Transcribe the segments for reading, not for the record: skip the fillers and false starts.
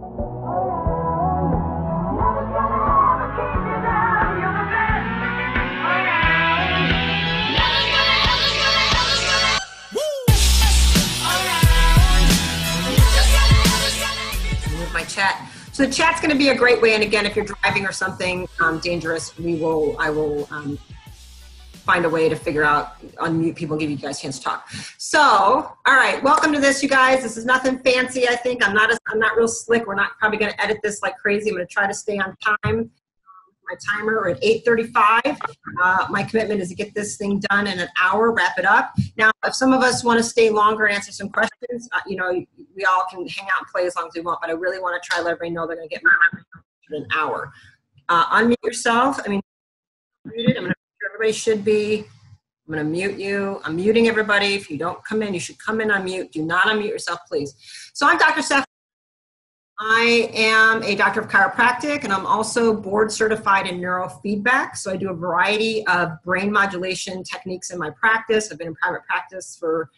My chat. So the chat's going to be a great way. And again, if you're driving or something dangerous, I will find a way to figure out, unmute people, give you guys a chance to talk. So, all right, welcome to this, you guys. This is nothing fancy. I think I'm not real slick. We're not probably going to edit this like crazy. I'm going to try to stay on time. My timer, we're at 8:35. My commitment is to get this thing done in an hour, wrap it up. Now, if some of us want to stay longer and answer some questions, you know, we all can hang out and play as long as we want, but I really want to try to let everybody know they're going to get an hour. Unmute yourself. I mean, everybody should be. I'm going to mute you. I'm muting everybody. If you don't come in, you should come in on mute. Do not unmute yourself, please. So I'm Dr. Steph. I am a doctor of chiropractic, and I'm also board certified in neurofeedback. So I do a variety of brain modulation techniques in my practice. I've been in private practice for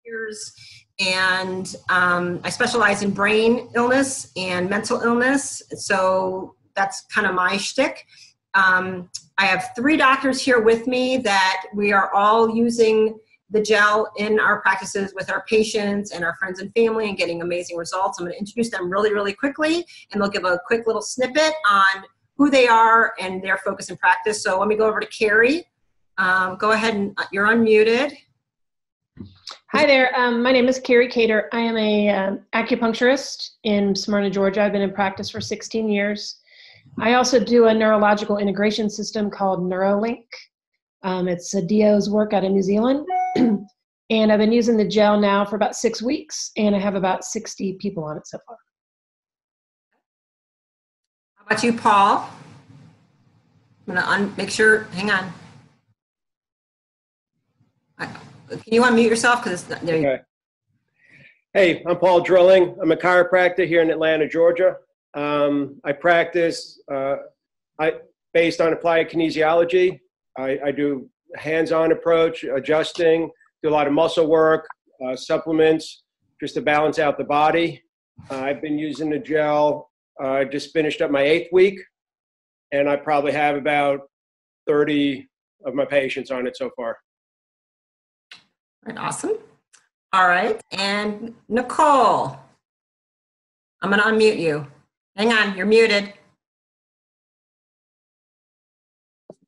years, and I specialize in brain illness and mental illness. So that's kind of my shtick. I have 3 doctors here with me that we are all using the gel in our practices with our patients and our friends and family and getting amazing results. I'm going to introduce them really, really quickly, and they'll give a quick little snippet on who they are and their focus in practice. So let me go over to Cari. Go ahead, and you're unmuted. Hi there. My name is Cari Cater. I am a acupuncturist in Smyrna, Georgia. I've been in practice for 16 years. I also do a neurological integration system called Neurolink. It's a DO's work out of New Zealand. And I've been using the gel now for about 6 weeks, and I have about 60 people on it so far. How about you, Paul? I'm going to make sure, hang on. Can you unmute yourself? Because there you go. Hey, I'm Paul Drilling. I'm a chiropractor here in Atlanta, Georgia. I practice based on applied kinesiology. I do hands-on approach, adjusting, do a lot of muscle work, supplements, just to balance out the body. I've been using the gel. I just finished up my 8th week, and I probably have about 30 of my patients on it so far. All right, awesome. All right, and Nicole, I'm going to unmute you. Hang on, you're muted.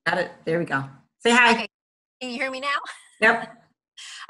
Got it. There we go. Say hi. Okay. Can you hear me now? Yep.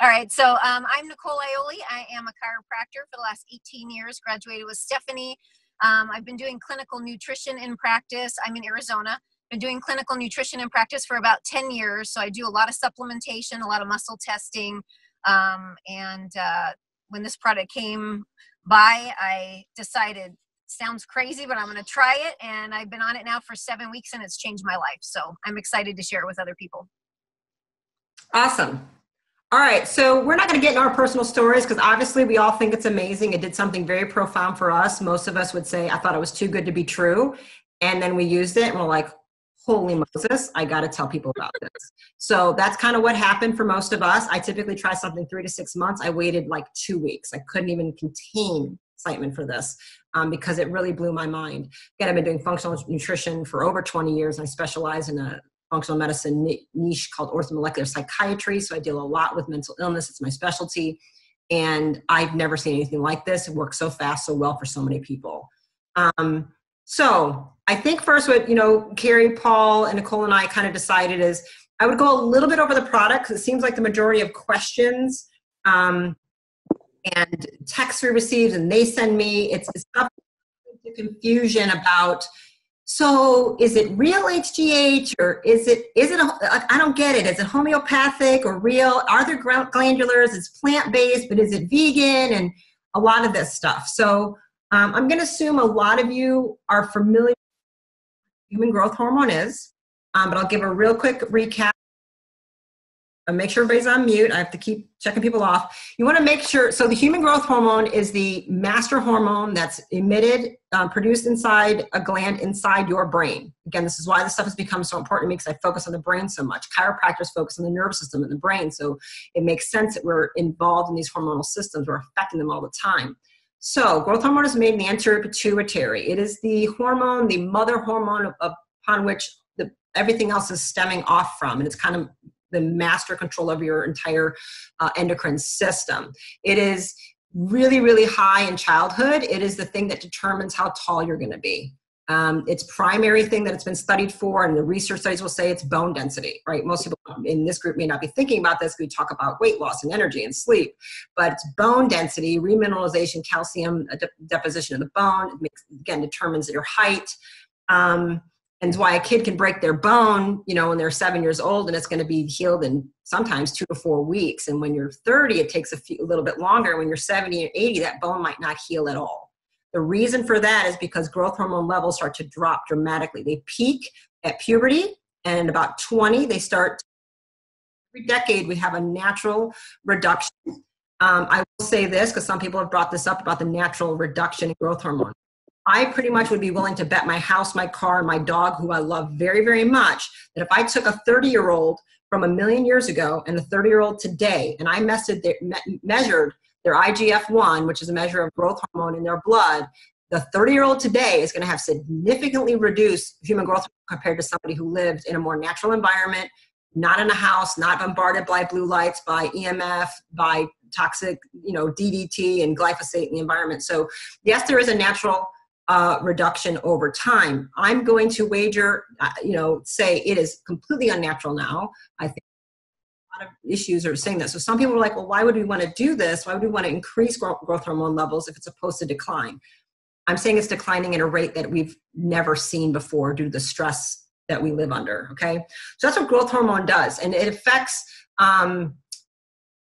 All right. So I'm Nicole Ioli. I am a chiropractor for the last 18 years, graduated with Stephanie. I've been doing clinical nutrition in practice. I'm in Arizona. Been doing clinical nutrition in practice for about 10 years. So I do a lot of supplementation, a lot of muscle testing. When this product came by, I decided, sounds crazy, but I'm going to try it. And I've been on it now for 7 weeks, and it's changed my life. So I'm excited to share it with other people. Awesome. All right. So we're not going to get into our personal stories because obviously we all think it's amazing. It did something very profound for us. Most of us would say, I thought it was too good to be true. And then we used it and we're like, holy Moses, I got to tell people about this. So that's kind of what happened for most of us. I typically try something 3 to 6 months. I waited like 2 weeks. I couldn't even contain excitement for this because it really blew my mind. Again, I've been doing functional nutrition for over 20 years. And I specialize in a functional medicine niche called orthomolecular psychiatry. So I deal a lot with mental illness. It's my specialty. And I've never seen anything like this. It works so fast, so well for so many people. So I think first what, Cari, Paul, and Nicole and I kind of decided is I would go a little bit over the product because it seems like the majority of questions and texts we received and they send me, it's stuff confusion about, so is it real HGH or is it, I don't get it. Is it homeopathic or real? Are there glandulars? It's plant-based, but is it vegan? And a lot of this stuff. So I'm going to assume a lot of you are familiar with what human growth hormone is, but I'll give a real quick recap. Make sure everybody's on mute. I have to keep checking people off. You want to make sure, so the human growth hormone is the master hormone that's emitted, produced inside a gland inside your brain. Again, this is why this stuff has become so important to me because I focus on the brain so much. Chiropractors focus on the nervous system and the brain, so it makes sense that we're involved in these hormonal systems. We're affecting them all the time. So growth hormone is made in the anterior pituitary. It is the hormone, the mother hormone upon which everything else is stemming off from. And it's kind of the master control of your entire endocrine system. It is really, really high in childhood. It is the thing that determines how tall you're going to be. Its primary thing that it's been studied for, and the research studies will say, it's bone density, right? Most people in this group may not be thinking about this. We talk about weight loss and energy and sleep, but it's bone density, remineralization, calcium deposition of the bone. It makes, again, determines your height. And it's why a kid can break their bone, you know, when they're 7 years old, and it's going to be healed in sometimes 2 to 4 weeks. And when you're 30, it takes a little bit longer. When you're 70 or 80, that bone might not heal at all. The reason for that is because growth hormone levels start to drop dramatically. They peak at puberty, and about 20, they start. Every decade, we have a natural reduction. I will say this, because some people have brought this up about the natural reduction in growth hormone. I pretty much would be willing to bet my house, my car, and my dog, who I love very, very much, that if I took a 30-year-old from 1 million years ago and a 30-year-old today, and I measured their IGF-1, which is a measure of growth hormone in their blood, the 30-year-old today is going to have significantly reduced human growth compared to somebody who lived in a more natural environment, not in a house, not bombarded by blue lights, by EMF, by toxic, you know, DDT and glyphosate in the environment. So yes, there is a natural reduction over time. I'm going to wager, say it is completely unnatural now. I think a lot of issues are saying that. So some people are like, well, why would we want to do this? Why would we want to increase growth hormone levels if it's supposed to decline? I'm saying it's declining at a rate that we've never seen before due to the stress that we live under, okay? So that's what growth hormone does. And it affects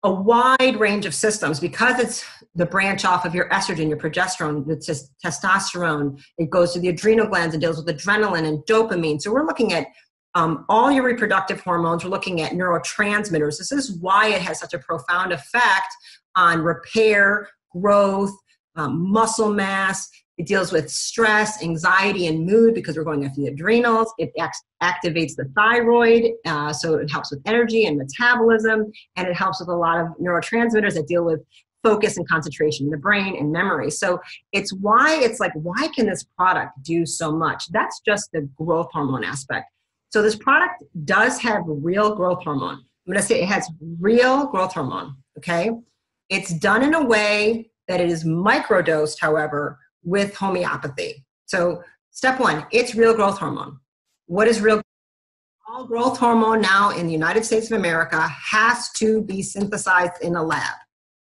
a wide range of systems because it's the branch off of your estrogen, your progesterone, it's just testosterone. It goes to the adrenal glands and deals with adrenaline and dopamine. So we're looking at all your reproductive hormones. We're looking at neurotransmitters. This is why it has such a profound effect on repair, growth, muscle mass. It deals with stress, anxiety, and mood because we're going after the adrenals. It activates the thyroid, so it helps with energy and metabolism, and it helps with a lot of neurotransmitters that deal with focus and concentration in the brain and memory. So it's why it's like, why can this product do so much? That's just the growth hormone aspect. So this product does have real growth hormone. I'm going to say it has real growth hormone, okay? It's done in a way that it is microdosed, however, with homeopathy. So step one, it's real growth hormone. What is real? All growth hormone now in the United States of America has to be synthesized in a lab.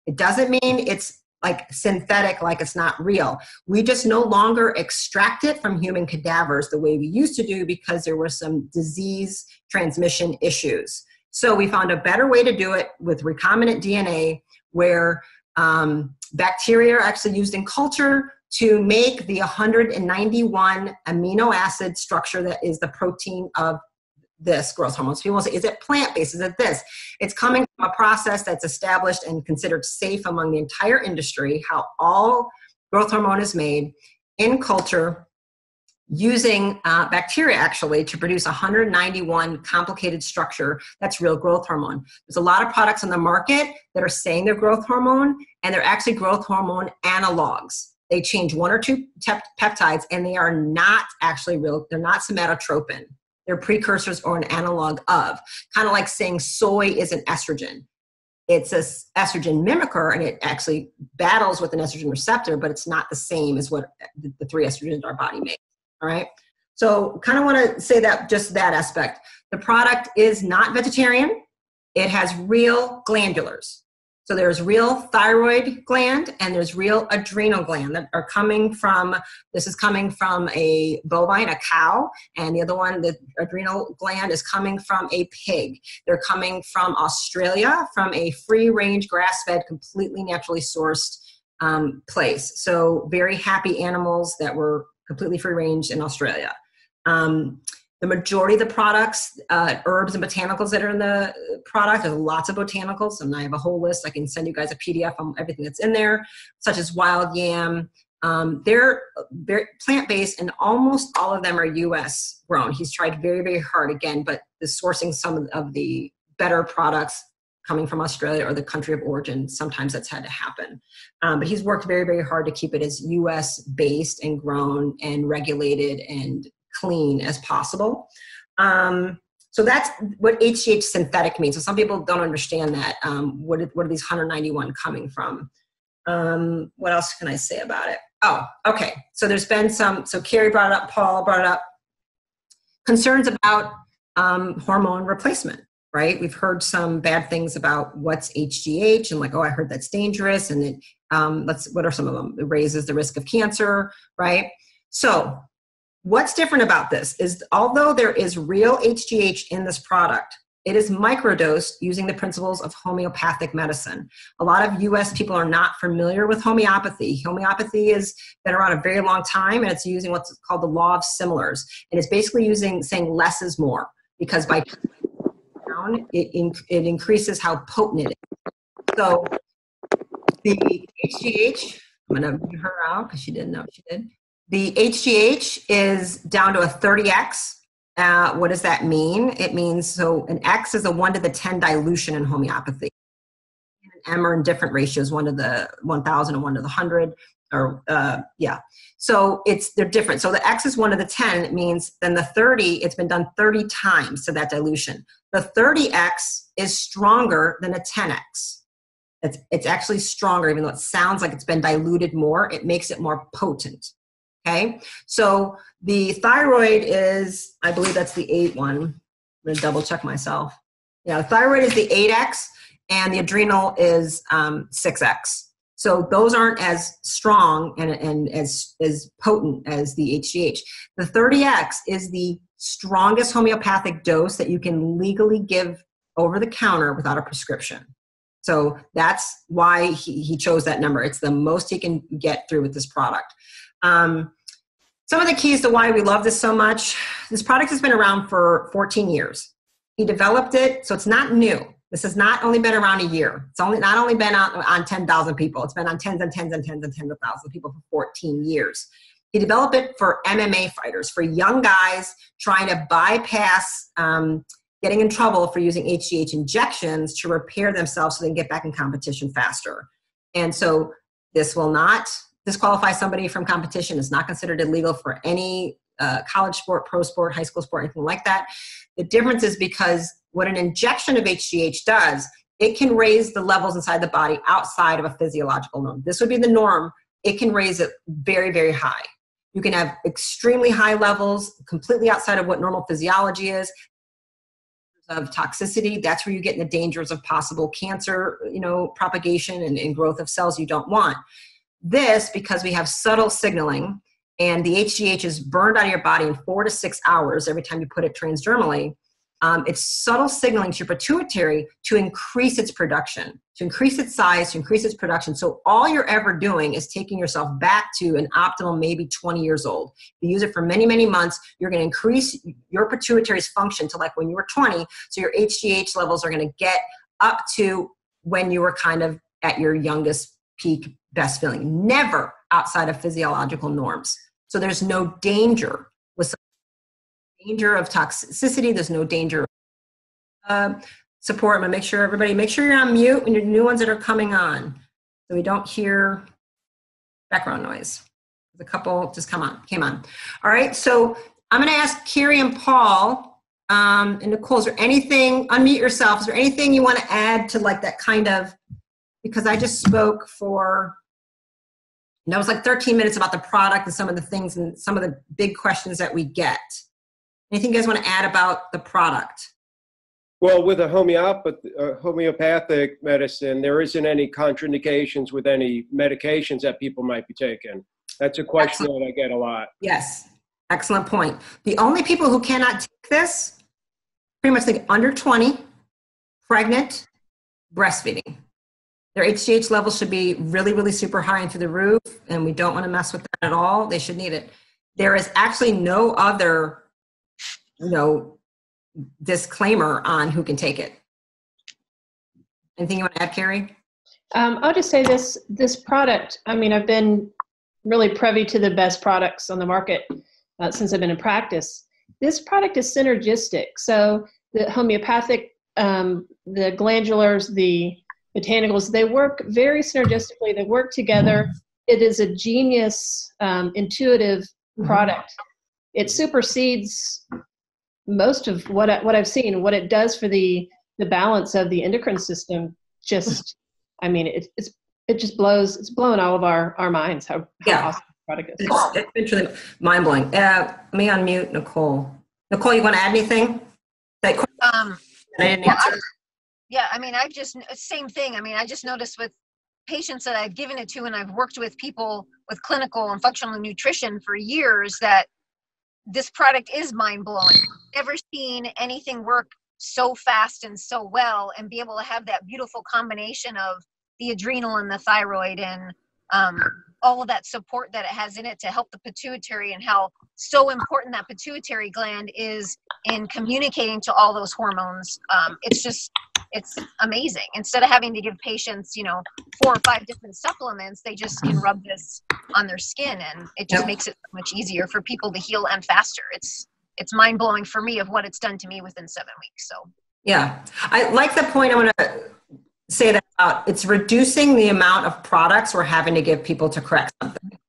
It doesn't mean it's like synthetic, like it's not real. We just no longer extract it from human cadavers the way we used to do because there were some disease transmission issues. So we found a better way to do it with recombinant DNA where bacteria are actually used in culture to make the 191 amino acid structure that is the protein of this growth hormone. So people say, is it plant-based? Is it this? It's coming from a process that's established and considered safe among the entire industry, how all growth hormone is made in culture using bacteria actually to produce 191 complicated structure that's real growth hormone. There's a lot of products on the market that are saying they're growth hormone and they're actually growth hormone analogs. They change 1 or 2 peptides and they are not actually real. They're not somatotropin. They're precursors or an analog of. Kind of like saying soy is an estrogen. It's an estrogen mimicker and it actually battles with an estrogen receptor, but it's not the same as what the 3 estrogens our body makes. All right. So kind of want to say that just that aspect. The product is not vegetarian. It has real glandulars. So there's real thyroid gland and there's real adrenal gland that are coming from, this is coming from a bovine, a cow, and the other one, the adrenal gland is coming from a pig. They're coming from Australia, from a free-range, grass-fed, completely naturally sourced place. So very happy animals that were completely free-range in Australia. The majority of the products, herbs and botanicals that are in the product, there's lots of botanicals, and I have a whole list. I can send you guys a PDF on everything that's in there, such as wild yam. They're very plant-based, and almost all of them are U.S. grown. He's tried very, very hard again, but is sourcing some of the better products coming from Australia or the country of origin. Sometimes that's had to happen. But he's worked very, very hard to keep it as US based and grown and regulated and clean as possible. So that's what HGH synthetic means. So some people don't understand that. What are these 191 coming from? What else can I say about it? Oh, okay. So there's been so Cari brought it up, Paul brought it up, concerns about hormone replacement, right? We've heard some bad things about what's HGH and like, oh, I heard that's dangerous. And it, what are some of them? It raises the risk of cancer, right? So what's different about this is although there is real HGH in this product, it is microdosed using the principles of homeopathic medicine. A lot of US people are not familiar with homeopathy. Homeopathy has been around a very long time, and it's using what's called the law of similars. And it's basically saying less is more, because by down, it increases how potent it is. So the HGH, I'm gonna mute her out because she didn't know she did. The HGH is down to a 30x. What does that mean? It means, so an X is a 1 to the 10 dilution in homeopathy. And M are in different ratios, 1 to the 1,000 and 1 to the 100, or yeah. So they're different. So the X is 1 to the 10, it means then the 30, it's been done 30 times to that dilution. The 30X is stronger than a 10X. It's actually stronger, even though it sounds like it's been diluted more, it makes it more potent. Okay, so the thyroid is, I believe that's the 8 one. I'm gonna double check myself. Yeah, the thyroid is the 8X and the adrenal is 6X. So those aren't as strong and as potent as the HGH. The 30X is the strongest homeopathic dose that you can legally give over the counter without a prescription. So that's why he chose that number. It's the most he can get through with this product. Some of the keys to why we love this so much, this product has been around for 14 years. He developed it, so it's not new. This has not only been around a year. It's not only been on 10,000 people. It's been on tens and tens and tens and tens of thousands of people for 14 years. He developed it for MMA fighters, for young guys trying to bypass getting in trouble for using HGH injections to repair themselves so they can get back in competition faster. And so this will not disqualify somebody from competition. It's not considered illegal for any college sport, pro sport, high school sport, anything like that. The difference is because what an injection of HGH does, it can raise the levels inside the body outside of a physiological norm. This would be the norm. It can raise it very, very high. You can have extremely high levels, completely outside of what normal physiology is, of toxicity. That's where you get in the dangers of possible cancer, propagation and growth of cells you don't want. This, because we have subtle signaling and the HGH is burned out of your body in 4 to 6 hours every time you put it transdermally, it's subtle signaling to your pituitary to increase its production, to increase its size, to increase its production. So all you're ever doing is taking yourself back to an optimal maybe 20 years old. If you use it for many, many months, you're going to increase your pituitary's function to like when you were 20. So your HGH levels are going to get up to when you were kind of at your youngest peak best feeling, never outside of physiological norms. So there's no danger with danger of toxicity. There's no danger of support. I'm gonna make sure you're on mute when your new ones that are coming on, so we don't hear background noise. The couple just came on. All right, so I'm gonna ask Cari and Paul and Nicole, is there anything, unmute yourself, is there anything you wanna add to like that kind of, because I just spoke for, that was like 13 minutes about the product and some of the things and some of the big questions that we get. Anything you guys want to add about the product? Well, with a homeopathic medicine, there isn't any contraindications with any medications that people might be taking. That's a question that I get a lot. Yes, excellent point. The only people who cannot take this, pretty much think under 20, pregnant, breastfeeding. Their HGH levels should be really, really super high and through the roof, and we don't want to mess with that at all. They should need it. There is actually no other, disclaimer on who can take it. Anything you want to add, Cari? I'll just say this product, I mean, I've been really privy to the best products on the market since I've been in practice. This product is synergistic. So the homeopathic the glandulars, the botanicals, they work very synergistically. They work together. It is a genius, intuitive product. It supersedes most of what I've seen. What it does for the balance of the endocrine system, just, I mean, it just blows. It's blowing all of our minds. How awesome the product is. It's been truly mind blowing. Let me unmute Nicole. Nicole, you want to add anything? I didn't answer. Yeah, I mean, same thing. I mean, I just noticed with patients that I've given it to, and I've worked with people with clinical and functional nutrition for years, that this product is mind blowing. Never seen anything work so fast and so well, and be able to have that beautiful combination of the adrenal and the thyroid and all of that support that it has in it to help the pituitary, and how so important that pituitary gland is in communicating to all those hormones. It's amazing. Instead of having to give patients, 4 or 5 different supplements, they just can rub this on their skin, and it just makes it so much easier for people to heal and faster. It's mind blowing for me of what it's done to me within 7 weeks. So yeah, I like the point. I want to say that about it's reducing the amount of products we're having to give people to correct something.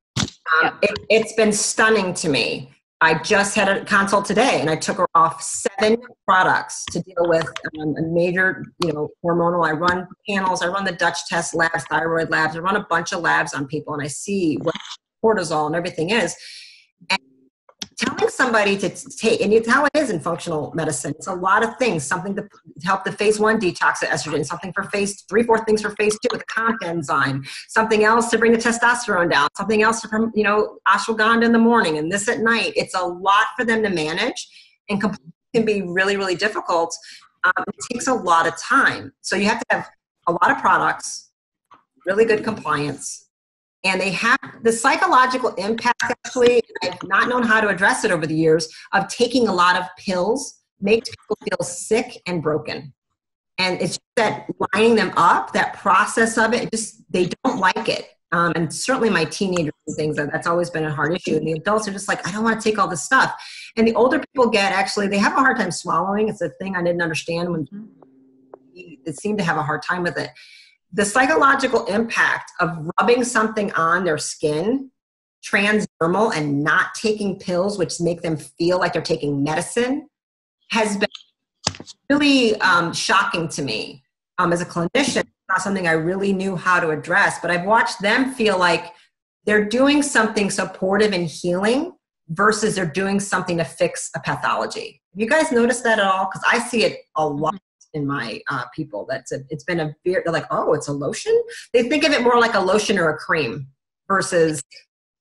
It's been stunning to me. I just had a consult today, and I took her off 7 products to deal with a major, hormonal. I run panels, I run the Dutch test labs, thyroid labs. I run a bunch of labs on people, and I see what cortisol and everything is. And telling somebody to take, and it's how it is in functional medicine. It's a lot of things, something to help the phase 1 detox of estrogen, something for phase 3, 4 things for phase 2 with the COMT enzyme, something else to bring the testosterone down, something else to, ashwagandha in the morning and this at night. It's a lot for them to manage, and can be really, really difficult. It takes a lot of time. So you have to have a lot of products, really good compliance. And they have the psychological impact, actually, I've not known how to address it over the years, of taking a lot of pills makes people feel sick and broken. And it's that lining them up, that process of it, they don't like it. And certainly my teenagers and things, that's always been a hard issue. And the adults are just like, I don't want to take all this stuff. And the older people they have a hard time swallowing. It's a thing I didn't understand when they seem to have a hard time with it. The psychological impact of rubbing something on their skin, transdermal, and not taking pills, which make them feel like they're taking medicine, has been really shocking to me as a clinician. It's not something I really knew how to address, but I've watched them feel like they're doing something supportive and healing versus they're doing something to fix a pathology. Have you guys noticed that at all? Because I see it a lot in my people. It's been they're like, oh, it's a lotion. They think of it more like a lotion or a cream versus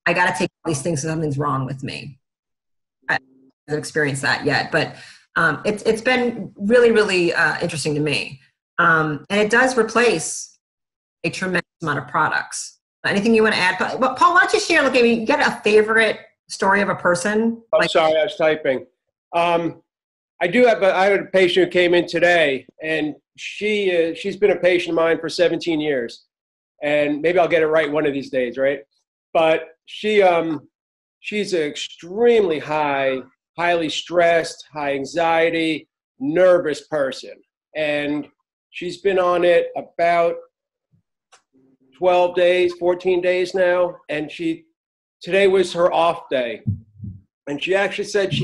I got to take all these things so something's wrong with me. I haven't experienced that yet, but it's been really, really interesting to me. And it does replace a tremendous amount of products. Anything you want to add? But Paul, why don't you share, you got a favorite story of a person? Sorry, I was typing. I had a patient who came in today, and she's been a patient of mine for 17 years, and maybe I'll get it right one of these days, right? But she's an extremely highly stressed, high anxiety, nervous person, and she's been on it about 12 days, 14 days now, and today was her off day. And she actually said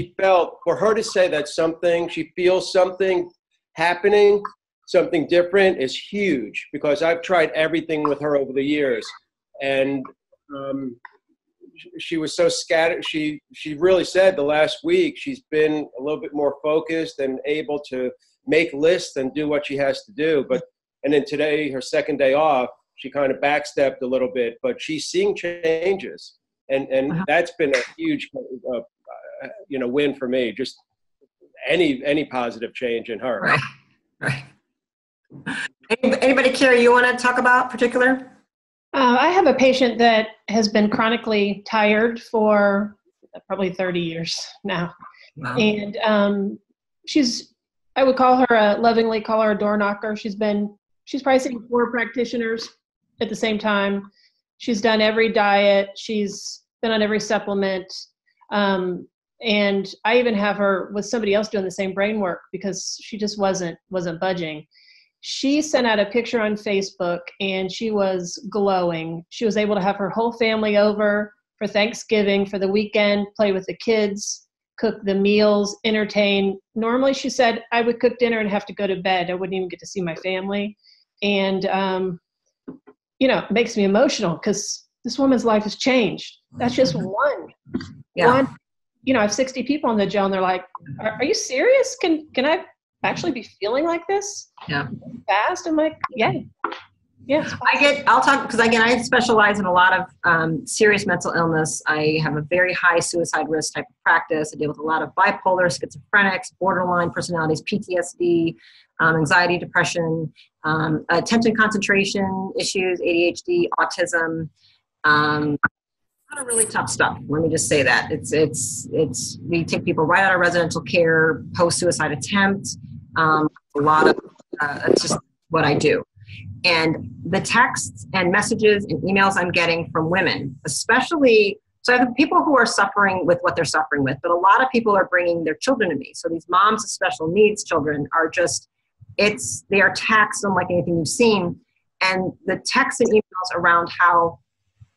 for her to say that she feels something happening, something different, is huge, because I've tried everything with her over the years. And she was so scattered. She really said the last week she's been a little bit more focused and able to make lists and do what she has to do. And then today, her second day off, she kind of backstepped a little bit, but she's seeing changes. And that's been a huge, win for me. Just any positive change in her. Right. Anybody, Cari, you want to talk about particular? I have a patient that has been chronically tired for probably 30 years now. Wow. And I would lovingly call her a door knocker. She's probably seeing 4 practitioners at the same time. She's done every diet. She's been on every supplement. And And I even have her with somebody else doing the same brain work because she just wasn't budging. She sent out a picture on Facebook and she was glowing. She was able to have her whole family over for Thanksgiving, for the weekend, play with the kids, cook the meals, entertain. Normally, she said, I would cook dinner and have to go to bed. I wouldn't even get to see my family. And, it makes me emotional because this woman's life has changed. That's just one. Yeah. One. I have 60 people on the gel and they're like, are you serious? Can I actually be feeling like this? Yeah. Fast? I'm like, yeah. Yes. I'll talk, because again, I specialize in a lot of serious mental illness. I have a very high suicide risk type of practice. I deal with a lot of bipolar, schizophrenics, borderline personalities, PTSD, anxiety, depression, attention concentration issues, ADHD, autism, a lot of really tough stuff. Let me just say that we take people right out of residential care, post-suicide attempt, a lot of, it's just what I do. And the texts and messages and emails I'm getting from women, especially, so I have people who are suffering with what they're suffering with, but a lot of people are bringing their children to me. So these moms of special needs children are just, they are texts unlike anything you've seen. And the texts and emails around how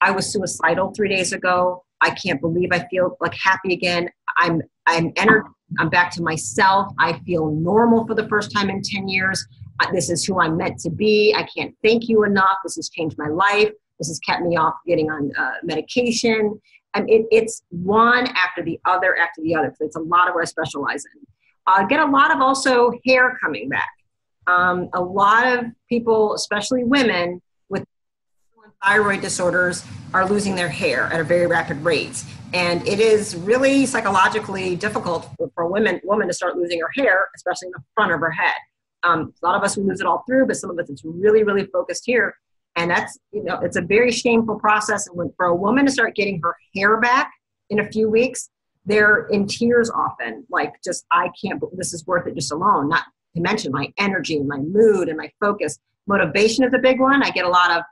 I was suicidal 3 days ago. I can't believe I feel like happy again. I'm energized. I'm back to myself. I feel normal for the first time in 10 years. This is who I'm meant to be. I can't thank you enough. This has changed my life. This has kept me off getting on medication. And it's one after the other after the other. So it's a lot of what I specialize in. I get a lot of also hair coming back. A lot of people, especially women with thyroid disorders, are losing their hair at a very rapid rate. And it is really psychologically difficult for a woman to start losing her hair, especially in the front of her head. A lot of us, we lose it all through, but some of us, it's really, really focused here. And that's, it's a very shameful process. And for a woman to start getting her hair back in a few weeks, they're in tears often, like just, I can't, this is worth it just alone, not to mention my energy, my mood, and my focus. Motivation is a big one. I get a lot of,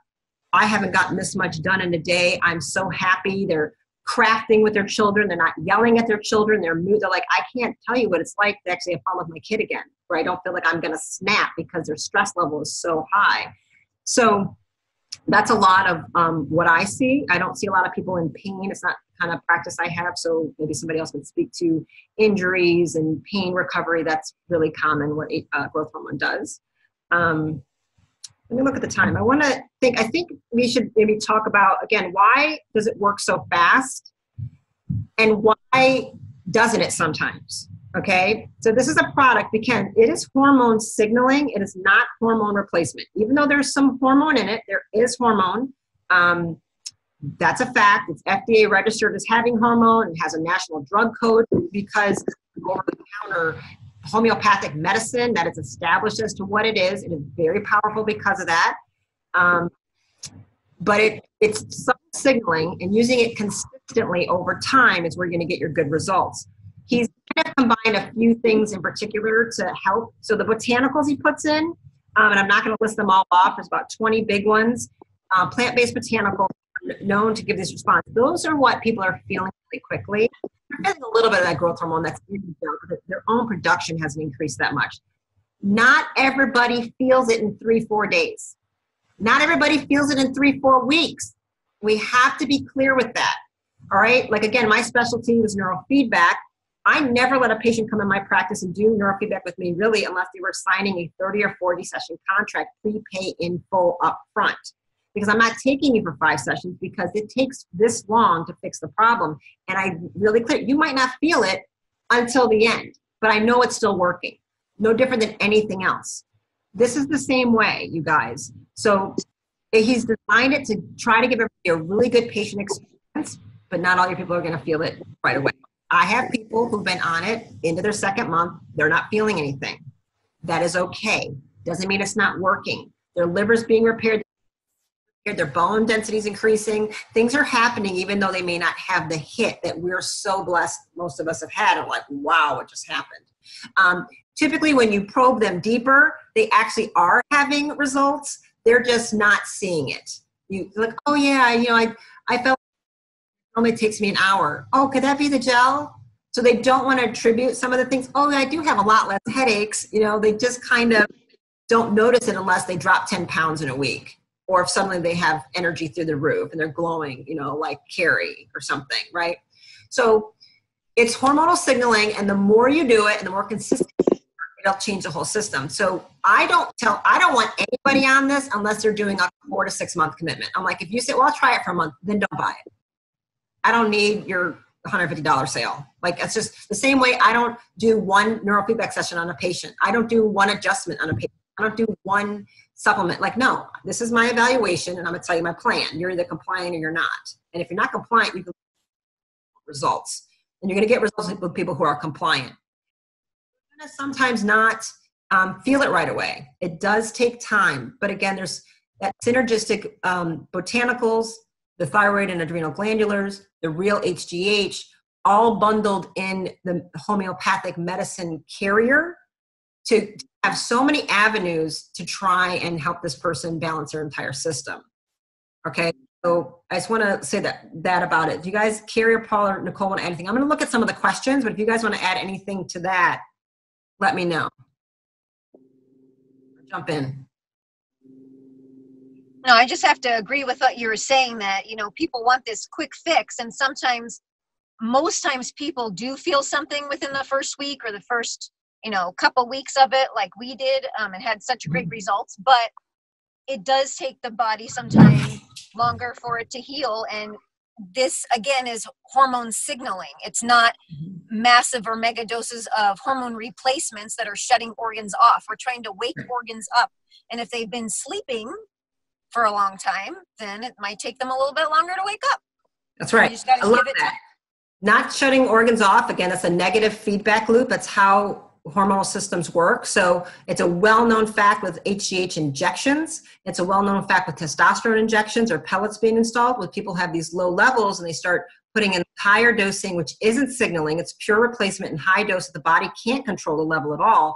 I haven't gotten this much done in a day. I'm so happy. They're crafting with their children. They're not yelling at their children. They're like, I can't tell you what it's like to actually have fun with my kid again, where I don't feel like I'm going to snap because their stress level is so high. So that's a lot of what I see. I don't see a lot of people in pain. It's not the kind of practice I have. So maybe somebody else would speak to injuries and pain recovery. That's really common what growth hormone does. Let me look at the time. I think we should maybe talk about, again, why does it work so fast and why doesn't it sometimes? Okay. So this is a product, it is hormone signaling. It is not hormone replacement. Even though there's some hormone in it, there is hormone. That's a fact. It's FDA registered as having hormone and has a national drug code because over-the-counter homeopathic medicine that is established as to what it is. It is very powerful because of that. But it's some signaling, and using it consistently over time is where you're going to get your good results. He's kind of combined a few things in particular to help. So the botanicals he puts in, and I'm not going to list them all off. There's about 20 big ones. Plant-based botanicals are known to give this response. Those are what people are feeling really quickly. They're getting a little bit of that growth hormone that's in them, but their own production hasn't increased that much. Not everybody feels it in 3-4 days. Not everybody feels it in 3-4 weeks. We have to be clear with that. All right. Like, again, my specialty was neurofeedback. I never let a patient come in my practice and do neurofeedback with me, really, unless they were signing a 30 or 40 session contract, prepay in full up front. Because I'm not taking you for 5 sessions because it takes this long to fix the problem. And I'm really clear, you might not feel it until the end, but I know it's still working. No different than anything else. This is the same way, you guys. So he's designed it to try to give everybody a really good patient experience, but not all your people are going to feel it right away. I have people who've been on it into their 2nd month. They're not feeling anything. That is okay. Doesn't mean it's not working. Their liver's being repaired. Their bone density is increasing. Things are happening even though they may not have the hit that we're so blessed most of us have had of like, wow, it just happened. Typically when you probe them deeper, they actually are having results. They're just not seeing it. You're like, oh yeah, I felt it only takes me an hour. Oh, could that be the gel? So they don't want to attribute some of the things, oh, I do have a lot less headaches. You know, they just kind of don't notice it unless they drop 10 pounds in a week. Or if suddenly they have energy through the roof and they're glowing, you know, like Cari or something, right? So it's hormonal signaling, and the more you do it and the more consistent, it'll change the whole system. So I don't want anybody on this unless they're doing a 4 to 6 month commitment. I'm like, if you say, well, I'll try it for a month, then don't buy it. I don't need your $150 sale. Like, it's just the same way I don't do one neurofeedback session on a patient. I don't do one adjustment on a patient. I don't do one supplement. Like, no, this is my evaluation and I'm gonna tell you my plan. You're either compliant or you're not. And if you're not compliant, you can get results. And you're gonna get results with people who are compliant. You're gonna sometimes not feel it right away. It does take time. But again, there's that synergistic botanicals, the thyroid and adrenal glandulars, the real HGH, all bundled in the homeopathic medicine carrier to have so many avenues to try and help this person balance their entire system. Okay, so I just want to say that about it. Do you guys, Cari or Paul or Nicole, want to add anything? I'm going to look at some of the questions, but if you guys want to add anything to that, let me know. Jump in. No, I just have to agree with what you were saying, that, you know, people want this quick fix, and sometimes, most times people do feel something within the first week or the first, you know, couple weeks of it, like we did, and had such great results, but it does take the body some time longer for it to heal. And this, again, is hormone signaling. It's not massive or mega doses of hormone replacements that are shutting organs off. We're trying to wake organs up. And if they've been sleeping for a long time, then it might take them a little bit longer to wake up. That's right. I love that. Not shutting organs off. Again, that's a negative feedback loop. That's how hormonal systems work. So it's a well-known fact with HGH injections. It's a well-known fact with testosterone injections or pellets being installed, when people have these low levels and they start putting in higher dosing, which isn't signaling, it's pure replacement in high dose that the body can't control the level at all,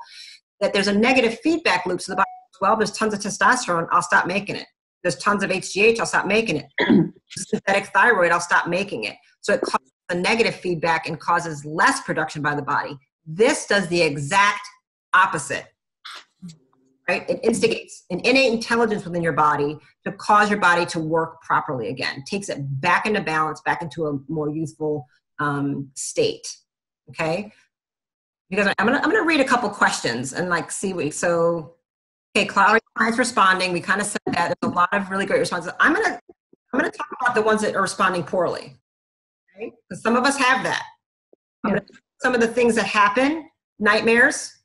that there's a negative feedback loop. So the body goes, well, there's tons of testosterone, I'll stop making it. There's tons of HGH, I'll stop making it. Synthetic thyroid, I'll stop making it. So it causes a negative feedback and causes less production by the body. This does the exact opposite, right? It instigates an innate intelligence within your body to cause your body to work properly again. Takes it back into balance, back into a more youthful state, okay? Because I'm gonna read a couple questions and like see what, so, okay, Claudia is responding. We kind of said that. There's a lot of really great responses. I'm gonna talk about the ones that are responding poorly, right? Because some of us have that. I'm gonna some of the things that happen, nightmares,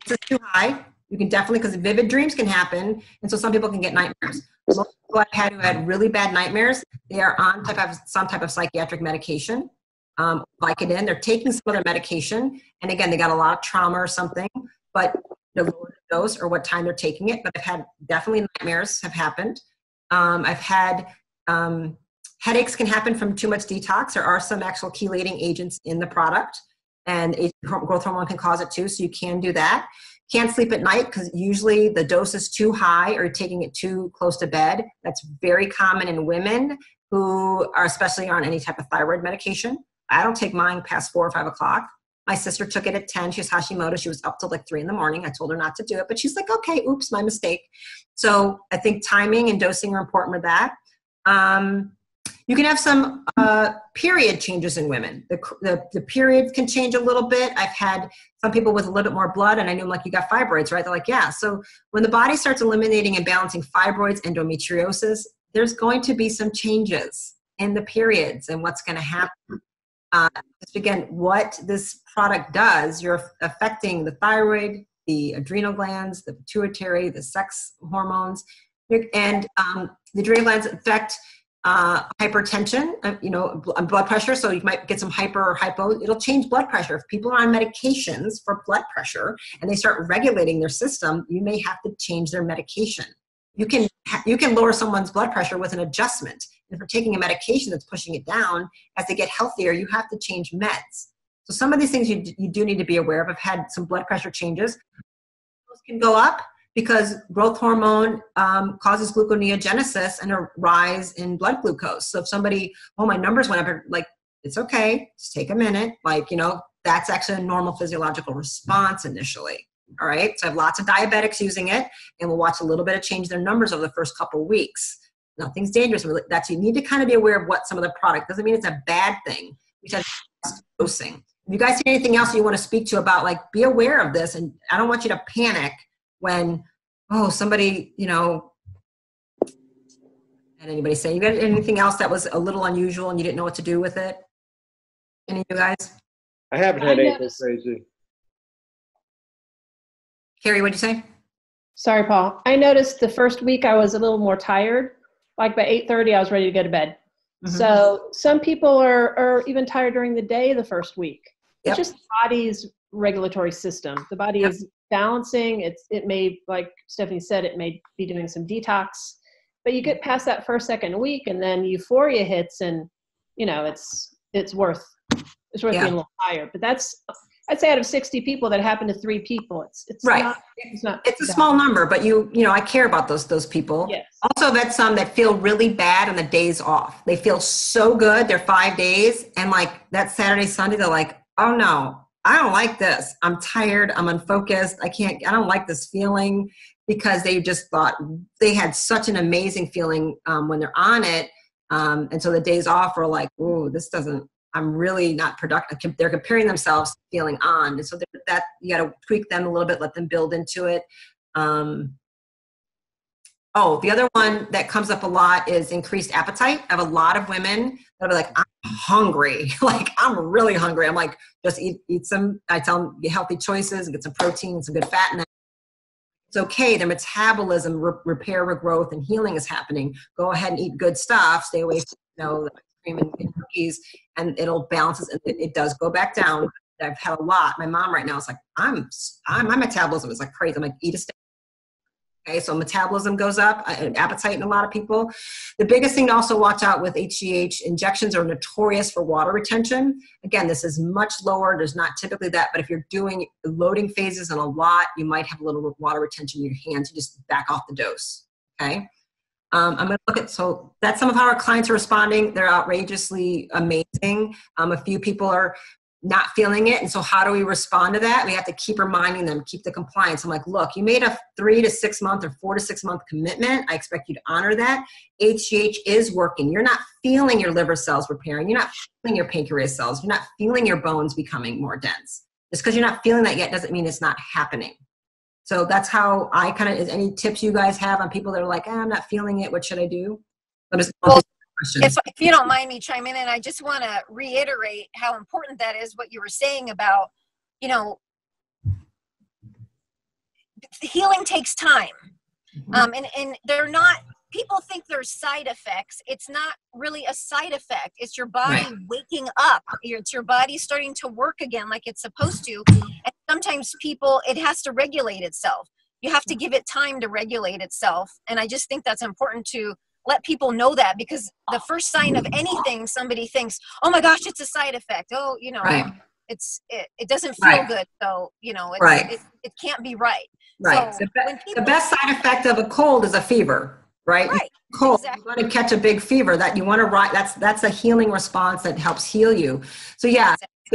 this is too high. You can definitely, because vivid dreams can happen, and so some people can get nightmares. Most people I've had who had really bad nightmares, they are on some type of psychiatric medication, Vicodin. They're taking some other medication, and again, they got a lot of trauma or something, but the lower dose or what time they're taking it. But I've had definitely nightmares have happened. I've had headaches can happen from too much detox. There are some actual chelating agents in the product, and growth hormone can cause it too, so you can do that. Can't sleep at night because usually the dose is too high or you're taking it too close to bed. That's very common in women who are especially on any type of thyroid medication. I don't take mine past 4 or 5 o'clock. My sister took it at 10. She has Hashimoto. She was up till like 3 in the morning. I told her not to do it, but she's like, okay, oops, my mistake. So I think timing and dosing are important with that. You can have some period changes in women. The periods can change a little bit. I've had some people with a little bit more blood, and I knew them like, you got fibroids, right? They're like, yeah. So when the body starts eliminating and balancing fibroids, endometriosis, there's going to be some changes in the periods and what's going to happen. Again, what this product does, you're affecting the thyroid, the adrenal glands, the pituitary, the sex hormones, and the adrenal glands affect hypertension, blood pressure. So you might get some hyper or hypo. It'll change blood pressure. If people are on medications for blood pressure and they start regulating their system, you may have to change their medication. You can lower someone's blood pressure with an adjustment. If you're taking a medication that's pushing it down, as they get healthier, you have to change meds. So some of these things you do need to be aware of. I've had some blood pressure changes. Those can go up because growth hormone causes gluconeogenesis and a rise in blood glucose. So if somebody, oh, my numbers went up, like It's okay. Just take a minute. Like, that's actually a normal physiological response initially. All right. So I have lots of diabetics using it, and we'll watch a little bit of change in their numbers over the first couple of weeks. Nothing's dangerous. That's, you need to kind of be aware of what some of the product doesn't mean it's a bad thing. We said dosing. If you guys see anything else you want to speak to about, like, be aware of this. And I don't want you to panic when, somebody, had anybody say, you got anything else that was a little unusual and you didn't know what to do with it? Any of you guys? I haven't had anything crazy. Carrie, what'd you say? Sorry, Paul. I noticed the first week I was a little more tired. Like by 8:30, I was ready to go to bed. Mm-hmm. So some people are even tired during the day the first week. It's just the body's regulatory system. The body is balancing. It may, like Stephanie said, it may be doing some detox. But you get past that first, second week, and then euphoria hits, and it's worth being a little tired. But I'd say out of 60 people, that happened to 3 people. It's right. It's a small number, but I care about those people. Yes. Also, I've had some that feel really bad on the days off. They feel so good. They're 5 days, and like that Saturday, Sunday, they're like, oh no, I don't like this. I'm tired. I'm unfocused. I don't like this feeling, because they just thought they had such an amazing feeling when they're on it. And so the days off are like, ooh, I'm really not productive. They're comparing themselves to feeling on. And so that you got to tweak them a little bit, let them build into it. The other one that comes up a lot is increased appetite. I have a lot of women that are like, I'm hungry. Like, I'm really hungry. I'm like, just eat some, I tell them, get healthy choices and get some protein and some good fat in that. It's okay. Their metabolism, repair, regrowth, and healing is happening. Go ahead and eat good stuff. Stay away from, the cream and cookies, and it'll balance. And it does go back down. I've had a lot. My mom right now is like, my metabolism is like crazy. I'm like, eat a steak. Okay, so metabolism goes up, appetite in a lot of people. The biggest thing to also watch out with HGH, injections are notorious for water retention. Again, this is much lower. There's not typically that, but if you're doing loading phases and a lot, you might have a little water retention in your hands. You just back off the dose, okay? I'm going to look at, so that's some of how our clients are responding. They're outrageously amazing. A few people are not feeling it. And so how do we respond to that? We have to keep reminding them, keep the compliance. I'm like, look, you made a 3 to 6 month or 4 to 6 month commitment. I expect you to honor that. HGH is working. You're not feeling your liver cells repairing. You're not feeling your pancreas cells. You're not feeling your bones becoming more dense. Just because you're not feeling that yet doesn't mean it's not happening. So that's how I any tips you guys have on people that are like, I'm not feeling it. What should I do? If you don't mind me chime in, and I just want to reiterate how important that is, what you were saying about, healing takes time. And they're not, people think there's side effects. It's not really a side effect. It's your body waking up. It's your body starting to work again like it's supposed to. And sometimes it has to regulate itself. You have to give it time to regulate itself. And I just think that's important to let people know that, because the first sign of anything, somebody thinks, oh my gosh, it's a side effect. Oh, it doesn't feel good. So, it can't be right. Right. So the best side effect of a cold is a fever, right? Right. Cold, exactly. You want to catch a big fever that you want to that's a healing response that helps heal you. So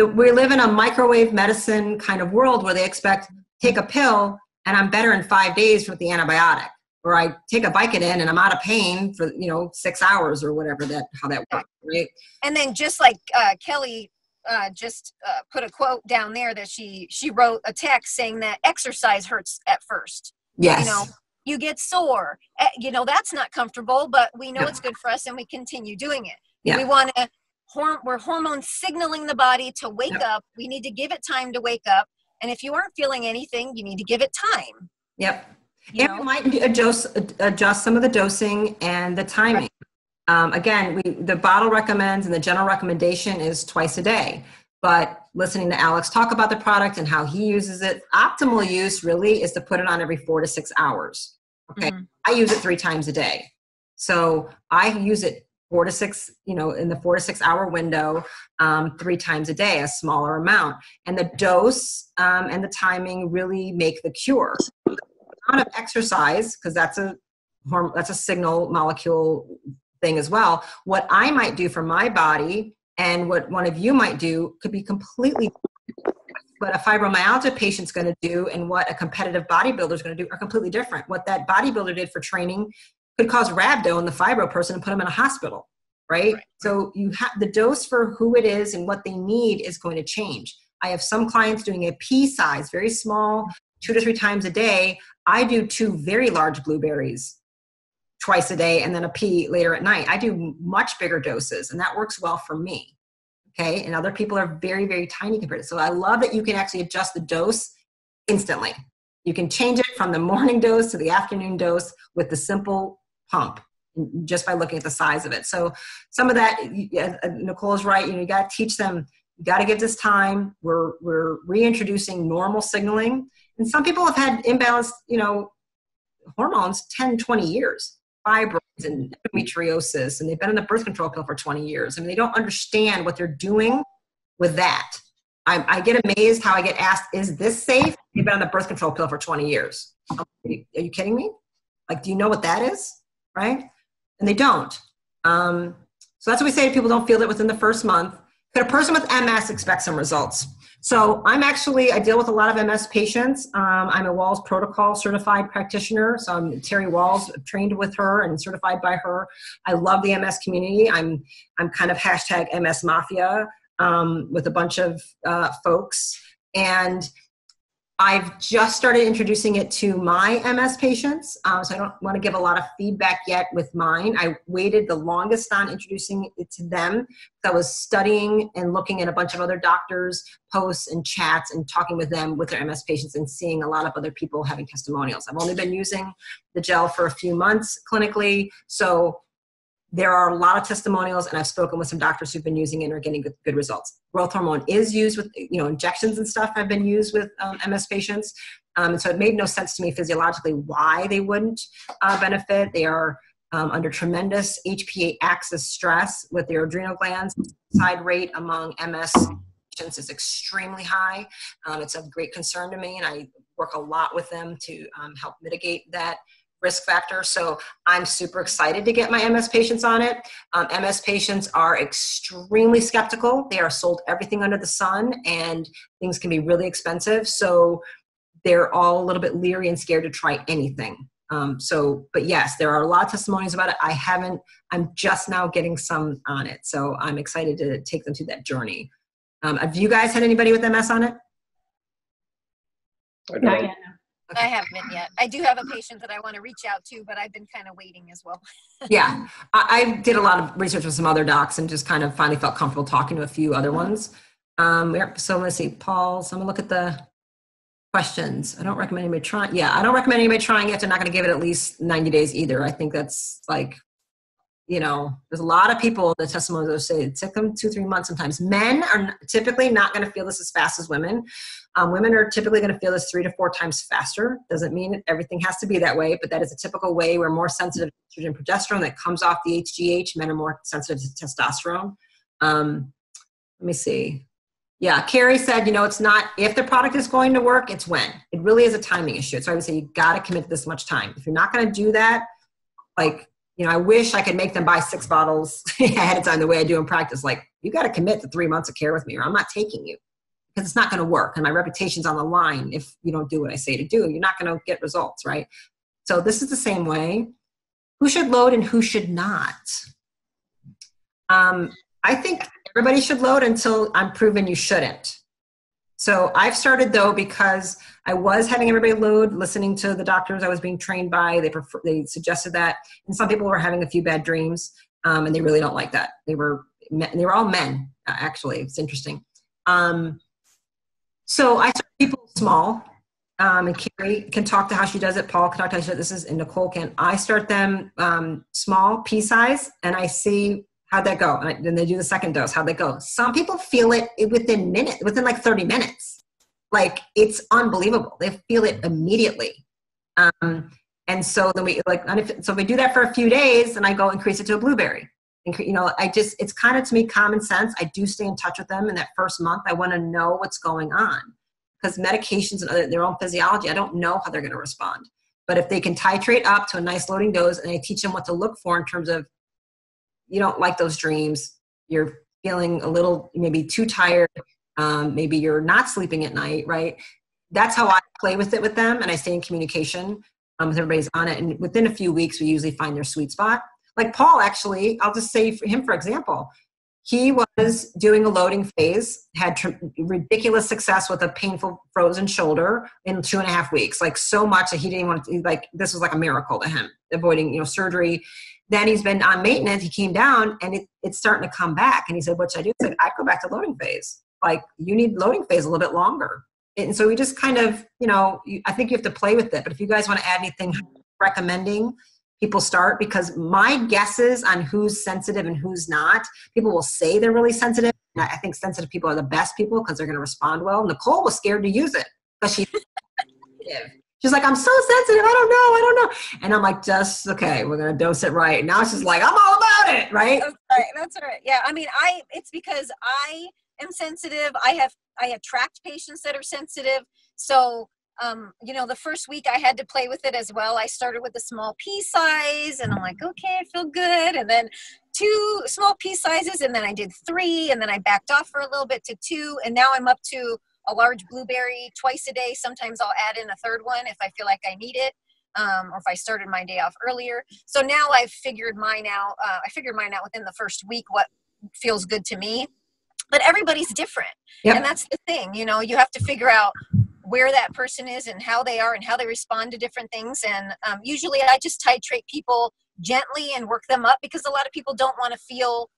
we live in a microwave medicine kind of world where they expect, take a pill and I'm better in 5 days with the antibiotic. Or I take a Vicodin and I'm out of pain for 6 hours or whatever how that works, right? And then just like Kelly just put a quote down there that she wrote a text saying that exercise hurts at first. Yes. You get sore. That's not comfortable, but we know it's good for us and we continue doing it. Yeah. We want to. We're hormone signaling the body to wake up. We need to give it time to wake up. And if you aren't feeling anything, you need to give it time. Yep. We might adjust some of the dosing and the timing. Again, the bottle recommends and the general recommendation is twice a day. But listening to Alex talk about the product and how he uses it, optimal use really is to put it on every 4 to 6 hours. Okay, I use it 3 times a day. So I use it 4 to 6, in the 4 to 6 hour window, 3 times a day, a smaller amount. And the dose and the timing really make the cure. Amount of exercise, because that's a signal molecule thing as well. What I might do for my body And what one of you might do could be completely what a fibromyalgia patient's going to do and what a competitive bodybuilder is going to do are completely different. What that bodybuilder did for training could cause rhabdo in the fibro person and put them in a hospital, right? So you have the dose for who it is and what they need is going to change. I have some clients doing a pea size, very small, 2 to 3 times a day. I do 2 very large blueberries twice a day and then a pea later at night. I do much bigger doses and that works well for me. Okay. And other people are very, very tiny compared to. So I love that you can actually adjust the dose instantly. You can change it from the morning dose to the afternoon dose with the simple pump just by looking at the size of it. So some of that, Nicole is right. You got to teach them, you got to give this time. We're reintroducing normal signaling. And some people have had imbalanced, hormones 10, 20 years. Fibroids and endometriosis, and they've been on the birth control pill for 20 years. I mean, they don't understand what they're doing with that. I get amazed how I get asked, is this safe? They've been on the birth control pill for 20 years. Are you kidding me? Like, do you know what that is? Right? And they don't. So that's what we say to people, don't feel it within the first month. Could a person with MS expect some results? So I deal with a lot of MS patients. I'm a Walls Protocol certified practitioner. So I'm Terry Walls, trained with her and certified by her. I love the MS community. I'm kind of hashtag MS Mafia with a bunch of folks. And I've just started introducing it to my MS patients. So I don't want to give a lot of feedback yet with mine. I waited the longest on introducing it to them. I was studying and looking at a bunch of other doctors' posts and chats and talking with them with their MS patients and seeing a lot of other people having testimonials. I've only been using the gel for a few months clinically. So there are a lot of testimonials, and I've spoken with some doctors who've been using it and are getting good results. Growth hormone is used with, injections and stuff have been used with MS patients. And so it made no sense to me physiologically why they wouldn't benefit. They are under tremendous HPA axis stress with their adrenal glands. Suicide rate among MS patients is extremely high. It's of great concern to me, and I work a lot with them to help mitigate that risk factor. So I'm super excited to get my MS patients on it. MS patients are extremely skeptical. They are sold everything under the sun and things can be really expensive. So they're all a little bit leery and scared to try anything. But yes, there are a lot of testimonies about it. I'm just now getting some on it. So I'm excited to take them through that journey. Have you guys had anybody with MS on it? Not yet. I haven't yet. I do have a patient that I want to reach out to, but I've been kind of waiting as well. Yeah. I did a lot of research with some other docs and just kind of finally felt comfortable talking to a few other ones. So let's see, Paul. So I'm gonna look at the questions. I don't recommend anybody trying. Yeah, I don't recommend anybody trying it. They're not going to give it at least 90 days either. I think that's like, there's a lot of people, the testimonies that say it took them 2-3 months sometimes. Men are typically not going to feel this as fast as women. Women are typically going to feel this 3 to 4 times faster. Doesn't mean everything has to be that way, but that is a typical way. We're more sensitive to estrogen and progesterone that comes off the HGH. Men are more sensitive to testosterone. Let me see. Yeah, Carrie said, it's not if the product is going to work, it's when. It really is a timing issue. So I would say you got to commit this much time. If you're not going to do that, I wish I could make them buy 6 bottles ahead of time the way I do in practice. Like, you got to commit to 3 months of care with me or I'm not taking you because it's not going to work. And my reputation's on the line. If you don't do what I say to do, you're not going to get results, right? So this is the same way. Who should load and who should not? I think everybody should load until I'm proven you shouldn't. So I've started though, because I was having everybody load, listening to the doctors I was being trained by. They suggested that. And some people were having a few bad dreams and they really don't like that. They were all men, actually. It's interesting. So I start people small. And Carrie can talk to how she does it. Paul can talk to how she does this, and Nicole can. I start them small, pea size, and I see how'd that go? And then they do the second dose. How'd that go? Some people feel it within like 30 minutes. Like, it's unbelievable. They feel it immediately. And so then so we do that for a few days and I go increase it to a blueberry. It's kind of, to me, common sense. I do stay in touch with them in that first month. I want to know what's going on because medications and their own physiology, I don't know how they're going to respond. But if they can titrate up to a nice loading dose and I teach them what to look for in terms of, you don't like those dreams, you're feeling a little, maybe too tired, maybe you're not sleeping at night, right? That's how I play with it with them, and I stay in communication with everybody's on it. And within a few weeks, we usually find their sweet spot. Like Paul, actually, I'll just say for him, for example, he was doing a loading phase, had ridiculous success with a painful frozen shoulder in 2.5 weeks, like so much that he didn't want to, like, this was like a miracle to him, avoiding, surgery. Then he's been on maintenance. He came down and it's starting to come back. And he said, what should I do? I said, I'd go back to loading phase. Like, you need loading phase a little bit longer. And so we just kind of, I think you have to play with it. But if you guys want to add anything recommending people start, because my guesses on who's sensitive and who's not, people will say they're really sensitive. And I think sensitive people are the best people because they're going to respond well. Nicole was scared to use it because she's sensitive. She's like, I'm so sensitive. I don't know. And I'm like, just, okay, we're going to dose it right. Now she's like, I'm all about it. Right. That's right. Yeah. I mean, it's because I am sensitive. I attract patients that are sensitive. So, the first week I had to play with it as well. I started with a small pea size and I'm like, okay, I feel good. And then 2 small pea sizes. And then I did 3, and then I backed off for a little bit to 2. And now I'm up to a large blueberry twice a day. Sometimes I'll add in a 3rd one if I feel like I need it. Or if I started my day off earlier. So now I've figured mine out. I figured mine out within the first week, what feels good to me. But everybody's different. Yep. And that's the thing, you have to figure out where that person is and how they are and how they respond to different things. And usually I just titrate people gently and work them up, because a lot of people don't want to feel,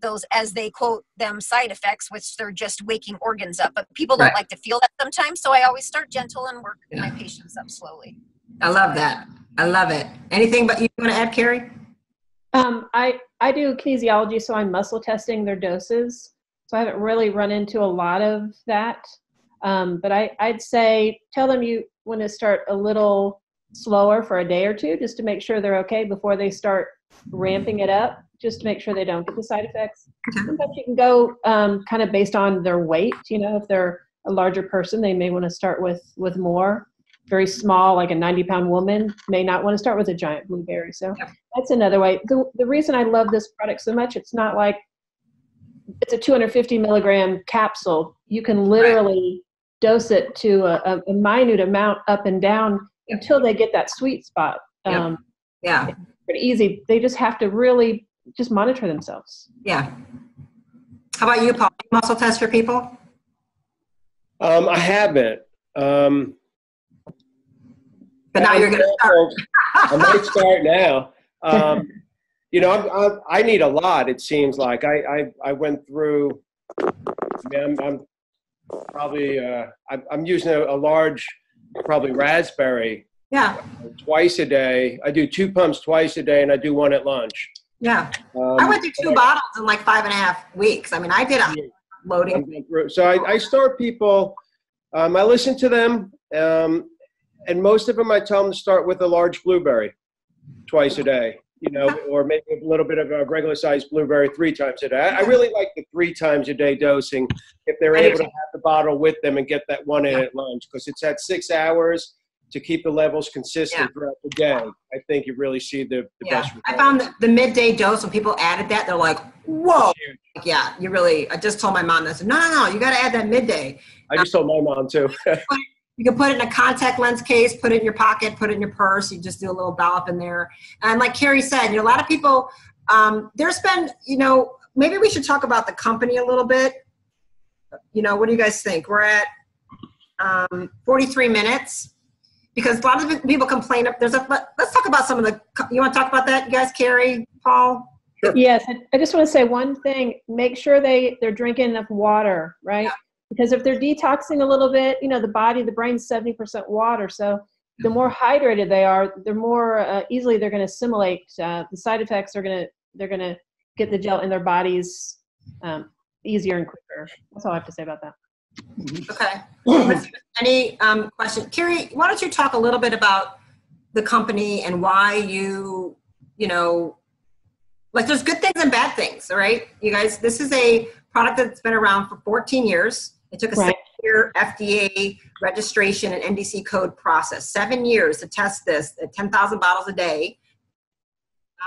those, as they quote them, side effects, which they're just waking organs up. But people don't like to feel that sometimes. So I always start gentle and work my patients up slowly. I love that. I love it. Anything but you want to add, Cari? I do kinesiology, so I'm muscle testing their doses. So I haven't really run into a lot of that. But I'd say tell them you want to start a little slower for a day or 2, just to make sure they're okay before they start ramping it up, just to make sure they don't get the side effects. Sometimes you can go kind of based on their weight. If they're a larger person, they may want to start with more. Very small, like a 90-pound woman, may not want to start with a giant blueberry. So that's another way. The reason I love this product so much, it's not like it's a 250 milligram capsule. You can literally dose it to a minute amount up and down until they get that sweet spot. It's pretty easy. They just have to really just monitor themselves. Yeah. How about you, Paul? Muscle test for people? I haven't. But now you're going to start. I might start now. I need a lot, it seems like. I went through, I'm probably, I'm using a large, probably raspberry. Yeah. Twice a day. I do 2 pumps twice a day, and I do 1 at lunch. Yeah. I went through 2 bottles in like 5.5 weeks. I mean, I did a loading. So I start people, I listen to them, and most of them I tell them to start with a large blueberry twice a day, or maybe a little bit of a regular sized blueberry 3 times a day. I really like the 3 times a day dosing if they're able to have the bottle with them and get that 1 in at lunch, because it's at 6 hours to keep the levels consistent throughout the day. I think you really see the best result. I found the midday dose, when people added that, they're like, whoa. Yeah, I just told my mom, I said, no, you got to add that midday. I just told my mom too. You can put it in a contact lens case, put it in your pocket, put it in your purse. You just do a little dollop in there. And like Cari said, a lot of people, there's been, maybe we should talk about the company a little bit. What do you guys think? We're at 43 minutes. Because a lot of people complain. Let's talk about some of the, you want to talk about that, you guys, Cari, Paul? Sure. Yes, I just want to say one thing. Make sure they're drinking enough water, right? Yeah. Because if they're detoxing a little bit, the brain's 70% water. So the more hydrated they are, the more easily they're going to assimilate. The side effects they're going to get the gel in their bodies easier and quicker. That's all I have to say about that. Okay. Any questions? Cari, why don't you talk a little bit about the company and why you like, there's good things and bad things, all right? You guys, this is a product that's been around for 14 years. It took a 7-year FDA registration and NDC code process. 7 years to test this at 10,000 bottles a day.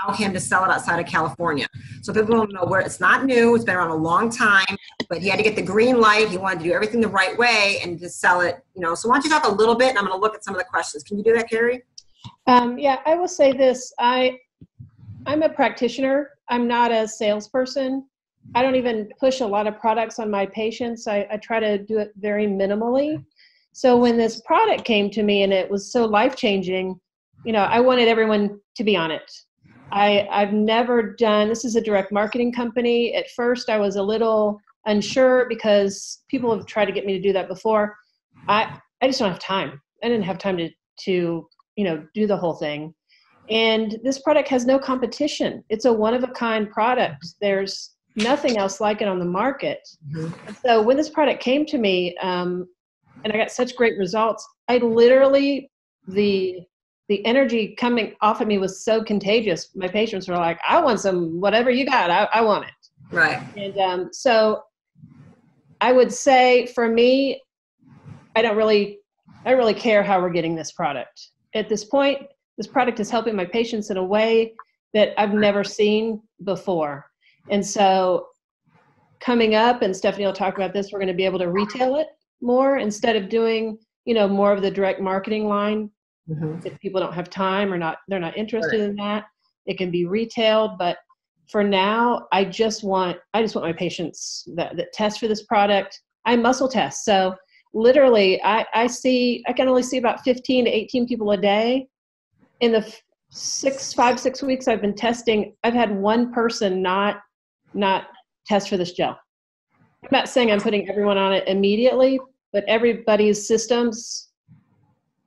allow him to sell it outside of California. So people don't know where it's not new. It's been around a long time, but he had to get the green light. He wanted to do everything the right way and just sell it, So why don't you talk a little bit, and I'm going to look at some of the questions. Can you do that, Cari? Yeah, I will say this. I'm a practitioner. I'm not a salesperson. I don't even push a lot of products on my patients. I try to do it very minimally. So when this product came to me and it was so life-changing, I wanted everyone to be on it. I've never done, this is a direct marketing company. At first I was a little unsure because people have tried to get me to do that before. I just don't have time. I didn't have time to do the whole thing. And this product has no competition. It's a one-of-a-kind product. There's nothing else like it on the market. Mm-hmm. And so when this product came to me, and I got such great results, I literally, the energy coming off of me was so contagious. My patients were like, I want some, whatever you got, I want it. Right. And so I would say for me, I don't really care how we're getting this product. At this point, this product is helping my patients in a way that I've never seen before. And so coming up, and Stephanie will talk about this, we're going to be able to retail it more instead of doing, more of the direct marketing line. Mm-hmm. If people don't have time or they're not interested in that, it can be retailed. But for now, I just want my patients that test for this product. I muscle test. So literally I can only see about 15 to 18 people a day. In the 6 weeks I've been testing, I've had one person not test for this gel. I'm not saying I'm putting everyone on it immediately, but everybody's systems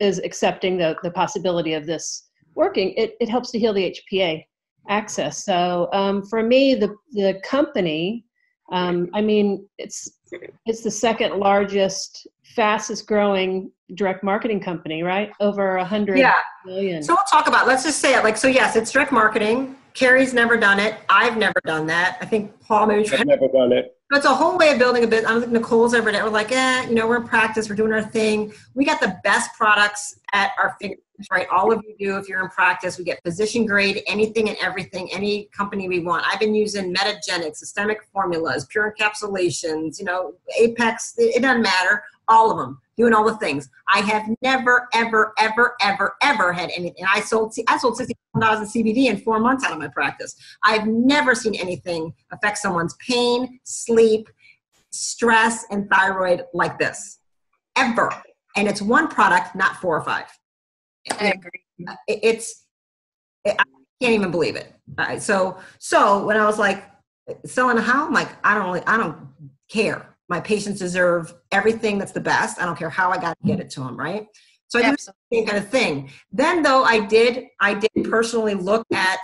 is accepting the possibility of this working. It helps to heal the HPA axis. So for me, the company, it's the second largest, fastest growing direct marketing company, right? Over 100 million. So we'll talk about, let's just say it. So yes, it's direct marketing. Cari's never done it. I've never done that. I think Paul maybe I've never done it. It's a whole way of building a business. I don't think Nicole's ever done it. We're like, we're in practice. We're doing our thing. We got the best products at our fingertips, right? All of you do if you're in practice. We get physician grade, anything and everything, any company we want. I've been using Metagenic, systemic formulas, pure encapsulations, Apex. It doesn't matter. All of them, doing all the things. I have never, ever, ever, ever, ever had anything. I sold $60,000 in CBD in 4 months out of my practice. I've never seen anything affect someone's pain, sleep, stress, and thyroid like this, ever. And it's one product, not 4 or 5. I agree. I can't even believe it. So when I was like, selling how? I'm like, I don't care. My patients deserve everything that's the best. I don't care how I got to get it to them, right? So I do the same kind of thing. Then though, I did personally look at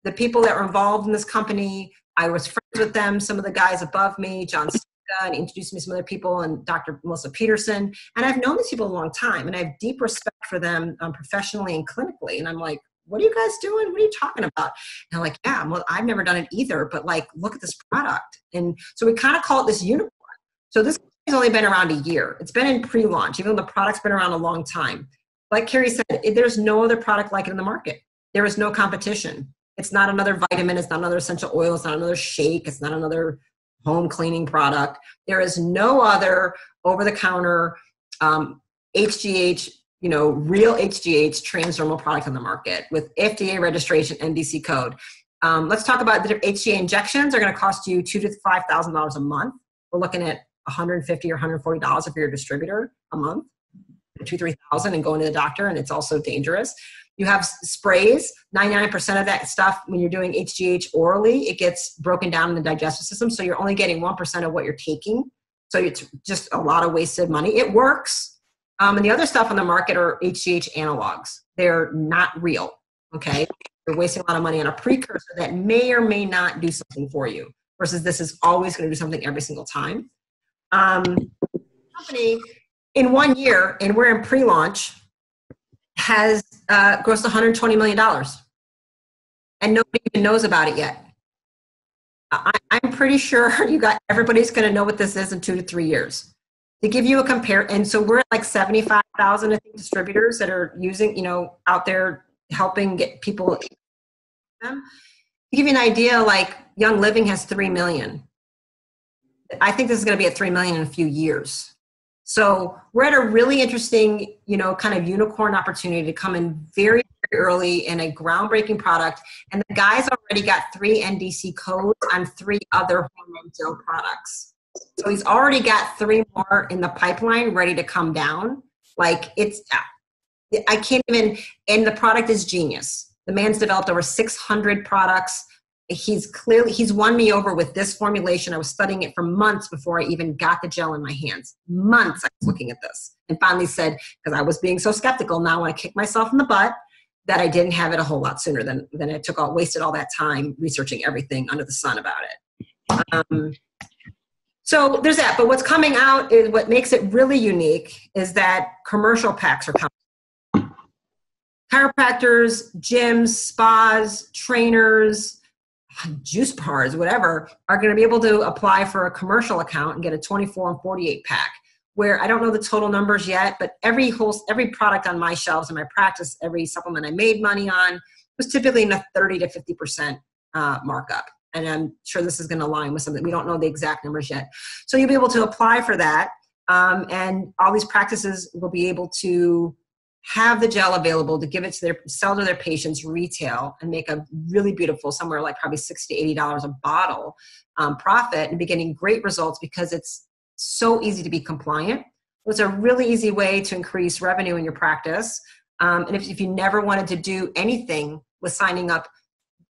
the people that were involved in this company. I was friends with them, some of the guys above me, John Sika, and introduced me to some other people, and Dr. Melissa Peterson. And I've known these people a long time, and I have deep respect for them professionally and clinically. And I'm like, what are you guys doing? What are you talking about? And I'm like, yeah, well, I've never done it either, but like, look at this product. And so we kind of call it this unicorn. So this has only been around a year. It's been in pre-launch, even though the product's been around a long time. Like Cari said, there's no other product like it in the market. There is no competition. It's not another vitamin. It's not another essential oil. It's not another shake. It's not another home cleaning product. There is no other over-the-counter HGH, real HGH transdermal product on the market with FDA registration, NDC code. Let's talk about the HGH injections. Are going to cost you $2,000 to $5,000 a month. We're looking at $150 or $140 if you're a distributor a month, $2,000 to $3,000, and going to the doctor, and it's also dangerous. You have sprays. 99% of that stuff, when you're doing HGH orally, it gets broken down in the digestive system, so you're only getting 1% of what you're taking. So it's just a lot of wasted money. It works. And the other stuff on the market are HGH analogs. They're not real, okay? You're wasting a lot of money on a precursor that may or may not do something for you, versus this is always going to do something every single time. Company in 1 year, and we're in pre-launch, has grossed $120 million, and nobody even knows about it yet. I'm pretty sure everybody's going to know what this is in 2 to 3 years. To give you a compare, and so we're at like 75,000 I think distributors that are using, out there helping get people them. To give you an idea, like Young Living has 3 million. I think this is going to be at 3 million in a few years. So we're at a really interesting, kind of unicorn opportunity to come in very, very early in a groundbreaking product. And the guy's already got 3 NDC codes on 3 other hormone gel products. So he's already got 3 more in the pipeline ready to come down. Like I can't even, and the product is genius. The man's developed over 600 products. He's won me over with this formulation. I was studying it for months before I even got the gel in my hands. Months I was looking at this and finally said, because I was being so skeptical, now I want to kick myself in the butt that I didn't have it a whole lot sooner than it wasted all that time researching everything under the sun about it. So there's that. But what's coming out is what makes it really unique is that commercial packs are coming. Chiropractors, gyms, spas, trainers, juice bars, whatever, are going to be able to apply for a commercial account and get a 24 and 48 pack, where I don't know the total numbers yet, but every product on my shelves in my practice, every supplement I made money on was typically in a 30 to 50% markup. And I'm sure this is going to align with something. We don't know the exact numbers yet. So you'll be able to apply for that. And all these practices will be able to have the gel available to sell to their patients retail and make a really beautiful, somewhere like probably $60 to $80 a bottle profit, and be getting great results because it's so easy to be compliant. It's a really easy way to increase revenue in your practice. And if you never wanted to do anything with signing up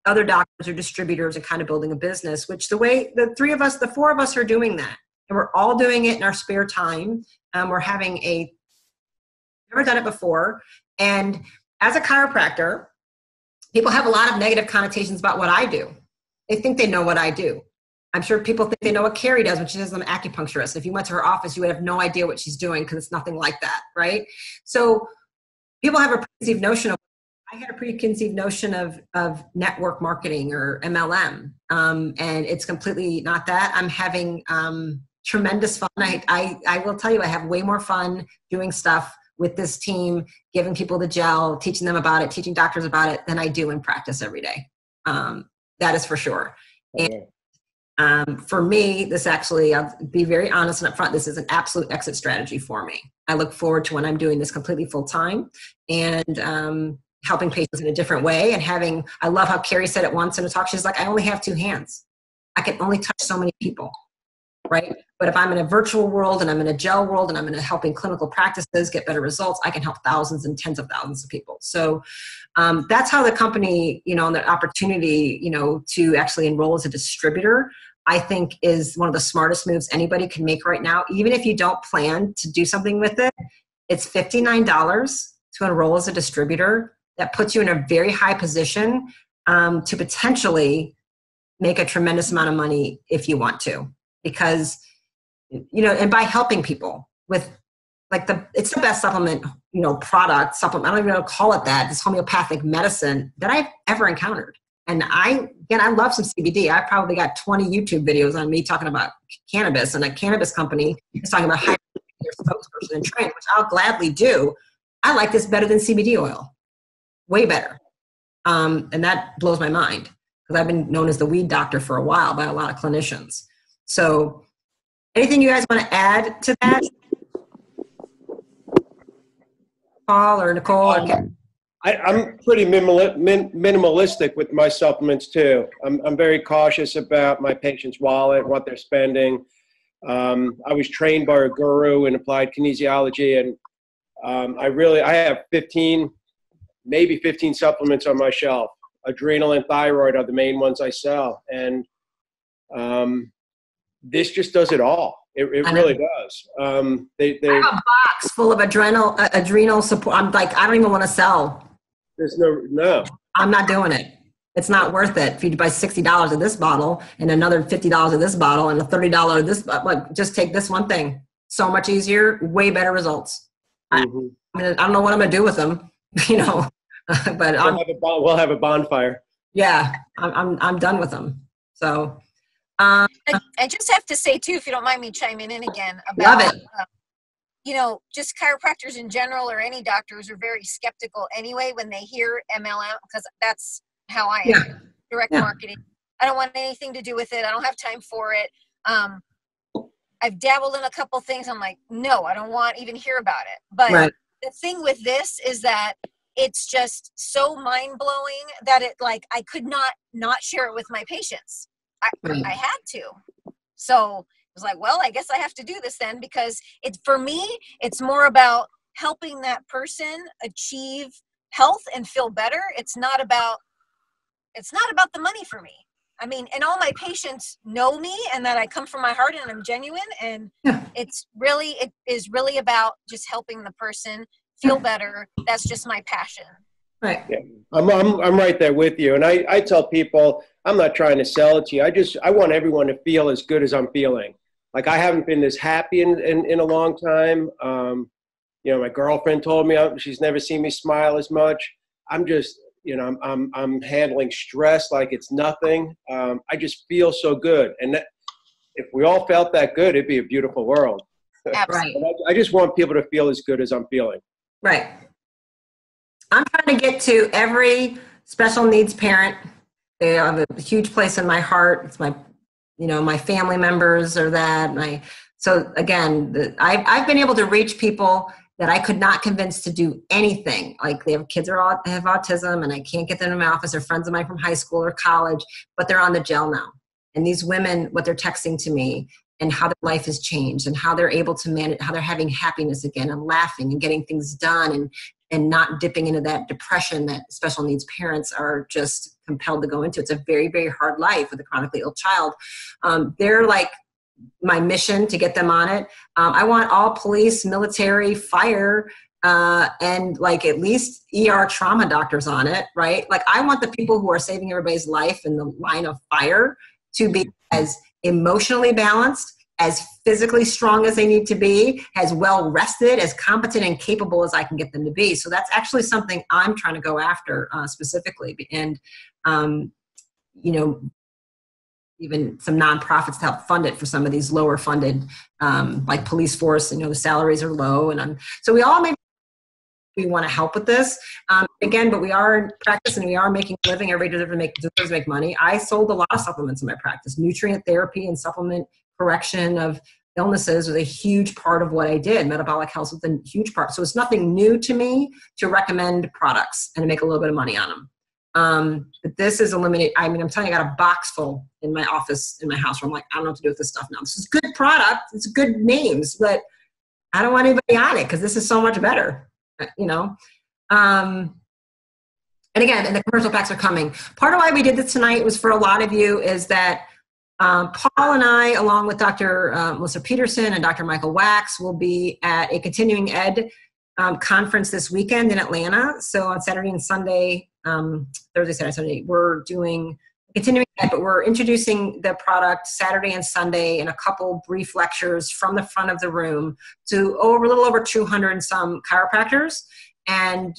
other doctors or distributors and kind of building a business, which the 4 of us are doing that. And we're all doing it in our spare time. We're never done it before. And as a chiropractor, people have a lot of negative connotations about what I do. They think they know what I do. I'm sure people think they know what Cari does when she says I'm an acupuncturist. If you went to her office, you would have no idea what she's doing because it's nothing like that, right? So people have a preconceived notion I had a preconceived notion of network marketing or MLM, and it's completely not that. I'm having tremendous fun. I will tell you, I have way more fun doing stuff with this team, giving people the gel, teaching them about it, teaching doctors about it, than I do in practice every day. That is for sure. Okay. And for me, this actually, I'll be very honest and upfront, this is an absolute exit strategy for me. I look forward to when I'm doing this completely full time and helping patients in a different way. And I love how Cari said it once in a talk, she's like, I only have 2 hands. I can only touch so many people, right? But if I'm in a virtual world and I'm in a gel world and I'm in helping clinical practices get better results, I can help thousands and tens of thousands of people. So that's how the company, and the opportunity, to actually enroll as a distributor, I think is one of the smartest moves anybody can make right now. Even if you don't plan to do something with it, it's $59 to enroll as a distributor. That puts you in a very high position to potentially make a tremendous amount of money if you want to. Because, and by helping people with it's the best supplement, product, supplement, I don't even know how to call it that, this homeopathic medicine that I've ever encountered. And I love some CBD. I probably got 20 YouTube videos on me talking about cannabis, and a cannabis company is talking about hiring their spokesperson and train, which I'll gladly do. I like this better than CBD oil. Way better. And that blows my mind because I've been known as the weed doctor for a while by a lot of clinicians. So anything you guys want to add to that? Paul or Nicole? I'm pretty minimalistic with my supplements too. I'm very cautious about my patient's wallet, what they're spending. I was trained by a guru in applied kinesiology, and I have 15 supplements on my shelf. Adrenal and thyroid are the main ones I sell. And this just does it all. It really does. I have a box full of adrenal support. I'm like, I don't even want to sell. There's no. I'm not doing it. It's not worth it. If you buy $60 of this bottle and another $50 of this bottle and a $30 of this, just take this one thing. So much easier, way better results. Mm-hmm. I don't know what I'm going to do with them, but we'll have a bonfire. Yeah, I'm done with them. So I just have to say too, if you don't mind me chiming in again about love it. Just chiropractors in general or any doctors are very skeptical anyway when they hear MLM, because that's how I am. Direct marketing. I don't want anything to do with it. I don't have time for it. I've dabbled in a couple things. I'm like, no, I don't want to even hear about it. But the thing with this is that it's just so mind blowing that it, like, I could not share it with my patients. I had to. So I was like, well, I guess I have to do this then, because for me, it's more about helping that person achieve health and feel better. It's not about the money for me. I mean, and all my patients know me and that I come from my heart and I'm genuine. And it is really about just helping the person feel better. That's just my passion. Right. Yeah. I'm right there with you. And I tell people, I'm not trying to sell it to you. I want everyone to feel as good as I'm feeling. Like, I haven't been this happy in a long time. You know, my girlfriend told me she's never seen me smile as much. I'm just, you know, I'm handling stress like it's nothing. I just feel so good. And if we all felt that good, it'd be a beautiful world. Absolutely. I just want people to feel as good as I'm feeling. Right. I'm trying to get to every special needs parent. They have a huge place in my heart. It's my, you know, my family members are that. So again, I've been able to reach people that I could not convince to do anything. Like, they have kids that have autism and I can't get them in my office. They're friends of mine from high school or college, but they're on the gel now. And these women, what they're texting to me and how their life has changed and how they're able to manage, how they're having happiness again and laughing and getting things done and not dipping into that depression that special needs parents are just compelled to go into. It's a very, very hard life with a chronically ill child. They're like my mission to get them on it. I want all police, military, fire, and like at least ER trauma doctors on it, right? Like, I want the people who are saving everybody's life in the line of fire to be as emotionally balanced, as physically strong as they need to be, as well rested, as competent and capable as I can get them to be. So that's actually something I'm trying to go after specifically. And, you know, even some nonprofits to help fund it for some of these lower funded, like police force, you know, the salaries are low. And so we all we want to help with this. Again, but we are in practice and we are making a living. Everybody deserves to make money. I sold a lot of supplements in my practice. Nutrient therapy and supplement correction of illnesses was a huge part of what I did. Metabolic health was a huge part. So it's nothing new to me to recommend products and to make a little bit of money on them. But this is eliminate. I mean, I'm telling you, I got a box full in my office, in my house, where I'm like, I don't know what to do with this stuff now. This is good product. It's good names, but I don't want anybody on it because this is so much better, you know? And again, and the commercial packs are coming. Part of why we did this tonight was for a lot of you is that Paul and I, along with Dr. Melissa Peterson and Dr. Michael Wax, will be at a continuing ed conference this weekend in Atlanta. So on Saturday and Sunday, Thursday, Saturday, Sunday, we're doing continuing ed, but we're introducing the product Saturday and Sunday in a couple brief lectures from the front of the room to a little over 200 and some chiropractors. And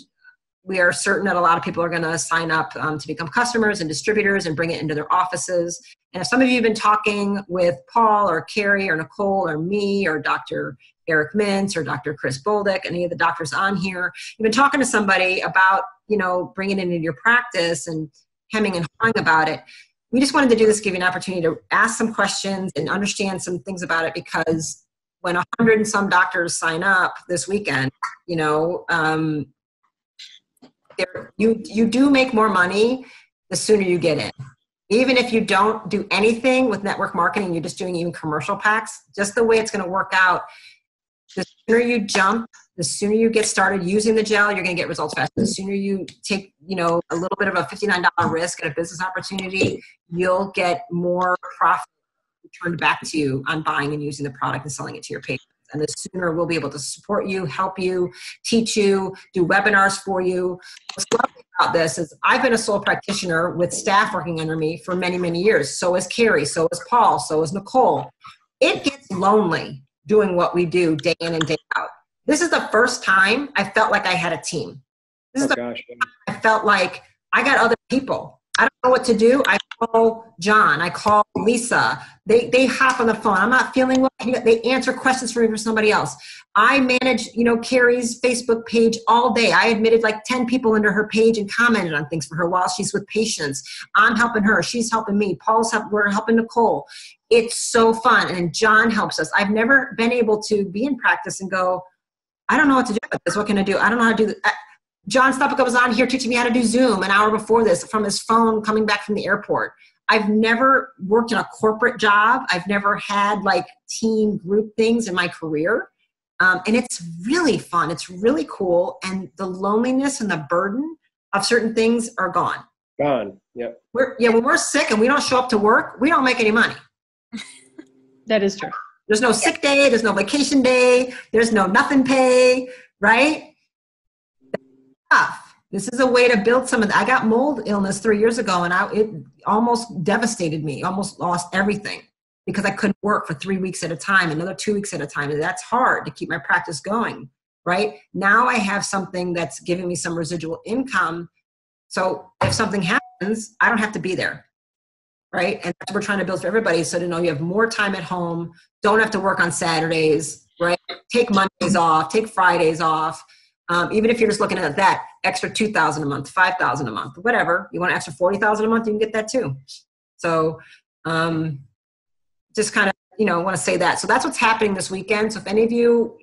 we are certain that a lot of people are going to sign up to become customers and distributors and bring it into their offices. And if some of you have been talking with Paul or Cari or Nicole or me or Dr. Eric Mintz or Dr. Chris Boldick, any of the doctors on here, you've been talking to somebody about, you know, bringing it into your practice and hemming and hawing about it. We just wanted to do this, give you an opportunity to ask some questions and understand some things about it, because when 100 and some doctors sign up this weekend, you know, you do make more money the sooner you get in. Even if you don't do anything with network marketing, you're just doing even commercial packs, just the way it's going to work out, the sooner you jump, the sooner you get started using the gel, you're going to get results faster. The sooner you take, you know, a little bit of a $59 risk at a business opportunity, you'll get more profit returned back to you on buying and using the product and selling it to your patients. And the sooner we'll be able to support you, help you, teach you, do webinars for you. What's lovely about this is I've been a sole practitioner with staff working under me for many, many years. So is Cari, so is Paul, so is Nicole. It gets lonely doing what we do day in and day out. This is the first time I felt like I had a team. This is the first time I felt like I got other people. I don't know what to do. I call John. I call Lisa. They hop on the phone. I'm not feeling well. They answer questions for me for somebody else. I manage, Cari's Facebook page all day. I admitted like 10 people into her page and commented on things for her while she's with patients. I'm helping her. She's helping me. We're helping Nicole. It's so fun. And John helps us. I've never been able to be in practice and go, I don't know what to do with this. What can I do? I don't know how to do this. John Stuppica was on here teaching me how to do Zoom an hour before this from his phone coming back from the airport. I've never worked in a corporate job. I've never had like team group things in my career. And it's really fun. It's really cool. And the loneliness and the burden of certain things are gone. Gone. Yep. When we're sick and we don't show up to work, we don't make any money. That is true. There's no sick day. There's no vacation day. There's no nothing pay, right? This is a way to build some of that. I got mold illness 3 years ago and it almost devastated me, almost lost everything because I couldn't work for 3 weeks at a time, another 2 weeks at a time. And that's hard to keep my practice going, right? Now I have something that's giving me some residual income. So if something happens, I don't have to be there, right? And that's what we're trying to build for everybody. So to know you have more time at home, don't have to work on Saturdays, right? Take Mondays off, take Fridays off. Even if you're just looking at that extra $2,000 a month, $5,000 a month, whatever, you want an extra $40,000 a month, you can get that too. So just kind of, want to say that. So that's what's happening this weekend. So if any of you,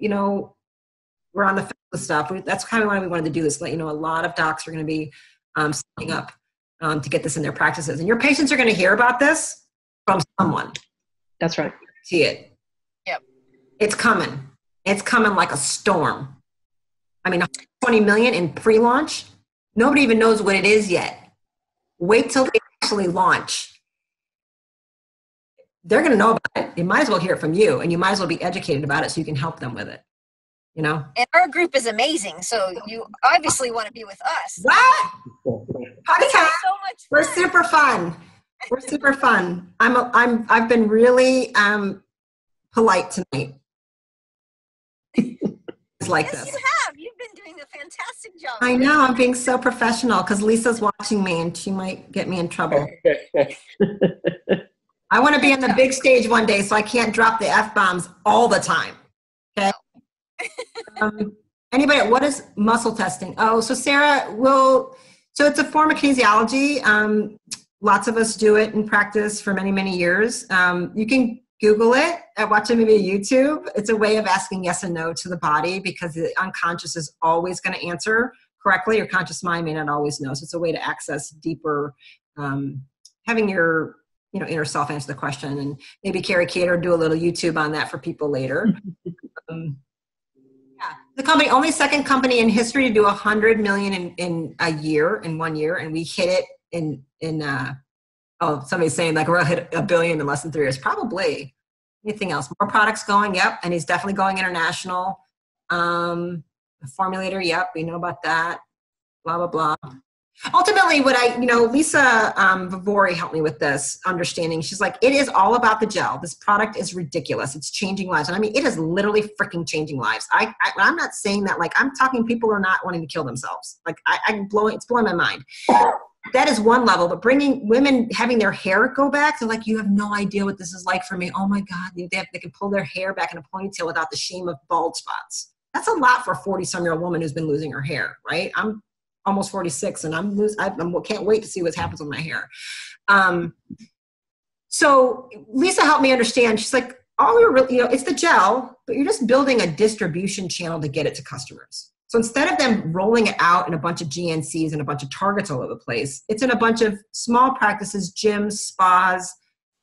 we're on the fence with stuff, that's kind of why we wanted to do this. Let you know, a lot of docs are going to be signing up to get this in their practices. And your patients are going to hear about this from someone. That's right. See it. Yep. It's coming. It's coming like a storm. I mean, 20 million in pre-launch. Nobody even knows what it is yet. Wait till they actually launch. They're going to know about it. You might as well hear it from you, and you might as well be educated about it so you can help them with it. And our group is amazing, so you obviously want to be with us. What? Party time. So much fun. We're super fun. We're super fun. I've been really polite tonight. It's like yes, this. you have. You've been doing a fantastic job. I know. I'm being so professional because Lisa's watching me and she might get me in trouble. I want to be on the big stage one day so I can't drop the F-bombs all the time. Okay. Anybody, what is muscle testing? Oh, so Sarah so it's a form of kinesiology. Lots of us do it in practice for many, many years. You can Google it and watch a movie on YouTube. It's a way of asking yes and no to the body because the unconscious is always going to answer correctly. Your conscious mind may not always know. So it's a way to access deeper, having your inner self answer the question. And maybe Cari Cater do a little YouTube on that for people later. The company, only second company in history to do 100 million in a year, in 1 year. And we hit it in somebody's saying like we'll hit $1 billion in less than 3 years. Probably. Anything else? More products going? Yep. And he's definitely going international. The formulator. Yep. We know about that. Blah, blah, blah. Ultimately, Lisa Vivori helped me with this understanding. She's like, it is all about the gel. This product is ridiculous. It's changing lives. And I mean, it is literally freaking changing lives. I'm not saying that, like, I'm talking people are not wanting to kill themselves. Like, it's blowing my mind. That is one level, but bringing women, having their hair go back, they're like, you have no idea what this is like for me. Oh my God, they can pull their hair back in a ponytail without the shame of bald spots. That's a lot for a 40-some-year-old woman who's been losing her hair, right? I'm almost 46 and I can't wait to see what happens with my hair. So Lisa helped me understand. She's like, it's the gel, but you're just building a distribution channel to get it to customers. So instead of them rolling it out in a bunch of GNCs and a bunch of Targets all over the place, it's in a bunch of small practices, gyms, spas,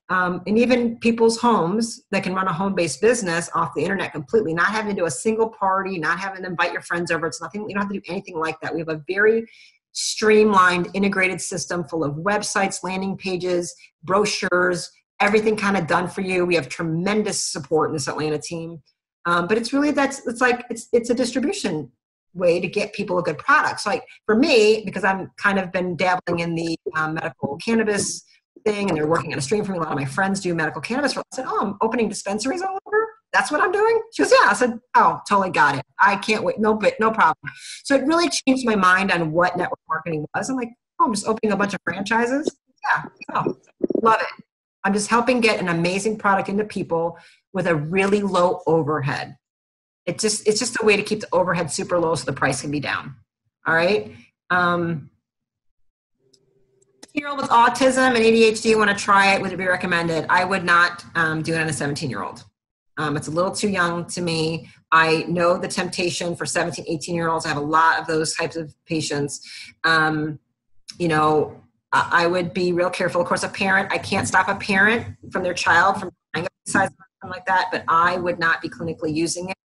and even people's homes that can run a home-based business off the internet completely, not having to do a single party, not having to invite your friends over. It's nothing. You don't have to do anything like that. We have a very streamlined, integrated system full of websites, landing pages, brochures, everything kind of done for you. We have tremendous support in this Atlanta team. But it's really, it's a distribution way to get people a good product. So like for me, because I'm kind of been dabbling in the medical cannabis thing and they're working on a stream for me. A lot of my friends do medical cannabis. I said, oh, I'm opening dispensaries all over. That's what I'm doing. She goes, yeah. I said, oh, totally got it. I can't wait. No problem. So it really changed my mind on what network marketing was. I'm like, Oh, I'm just opening a bunch of franchises. Yeah, oh, love it. I'm just helping get an amazing product into people with a really low overhead. It's just a way to keep the overhead super low so the price can be down. All right. 16-year-old with autism and ADHD want to try it, would it be recommended? I would not do it on a 17-year-old. It's a little too young to me. I know the temptation for 17, 18-year-olds. I have a lot of those types of patients. You know, I would be real careful. Of course, a parent, I can't stop a parent from their child from trying exercise or something like that, but I would not be clinically using it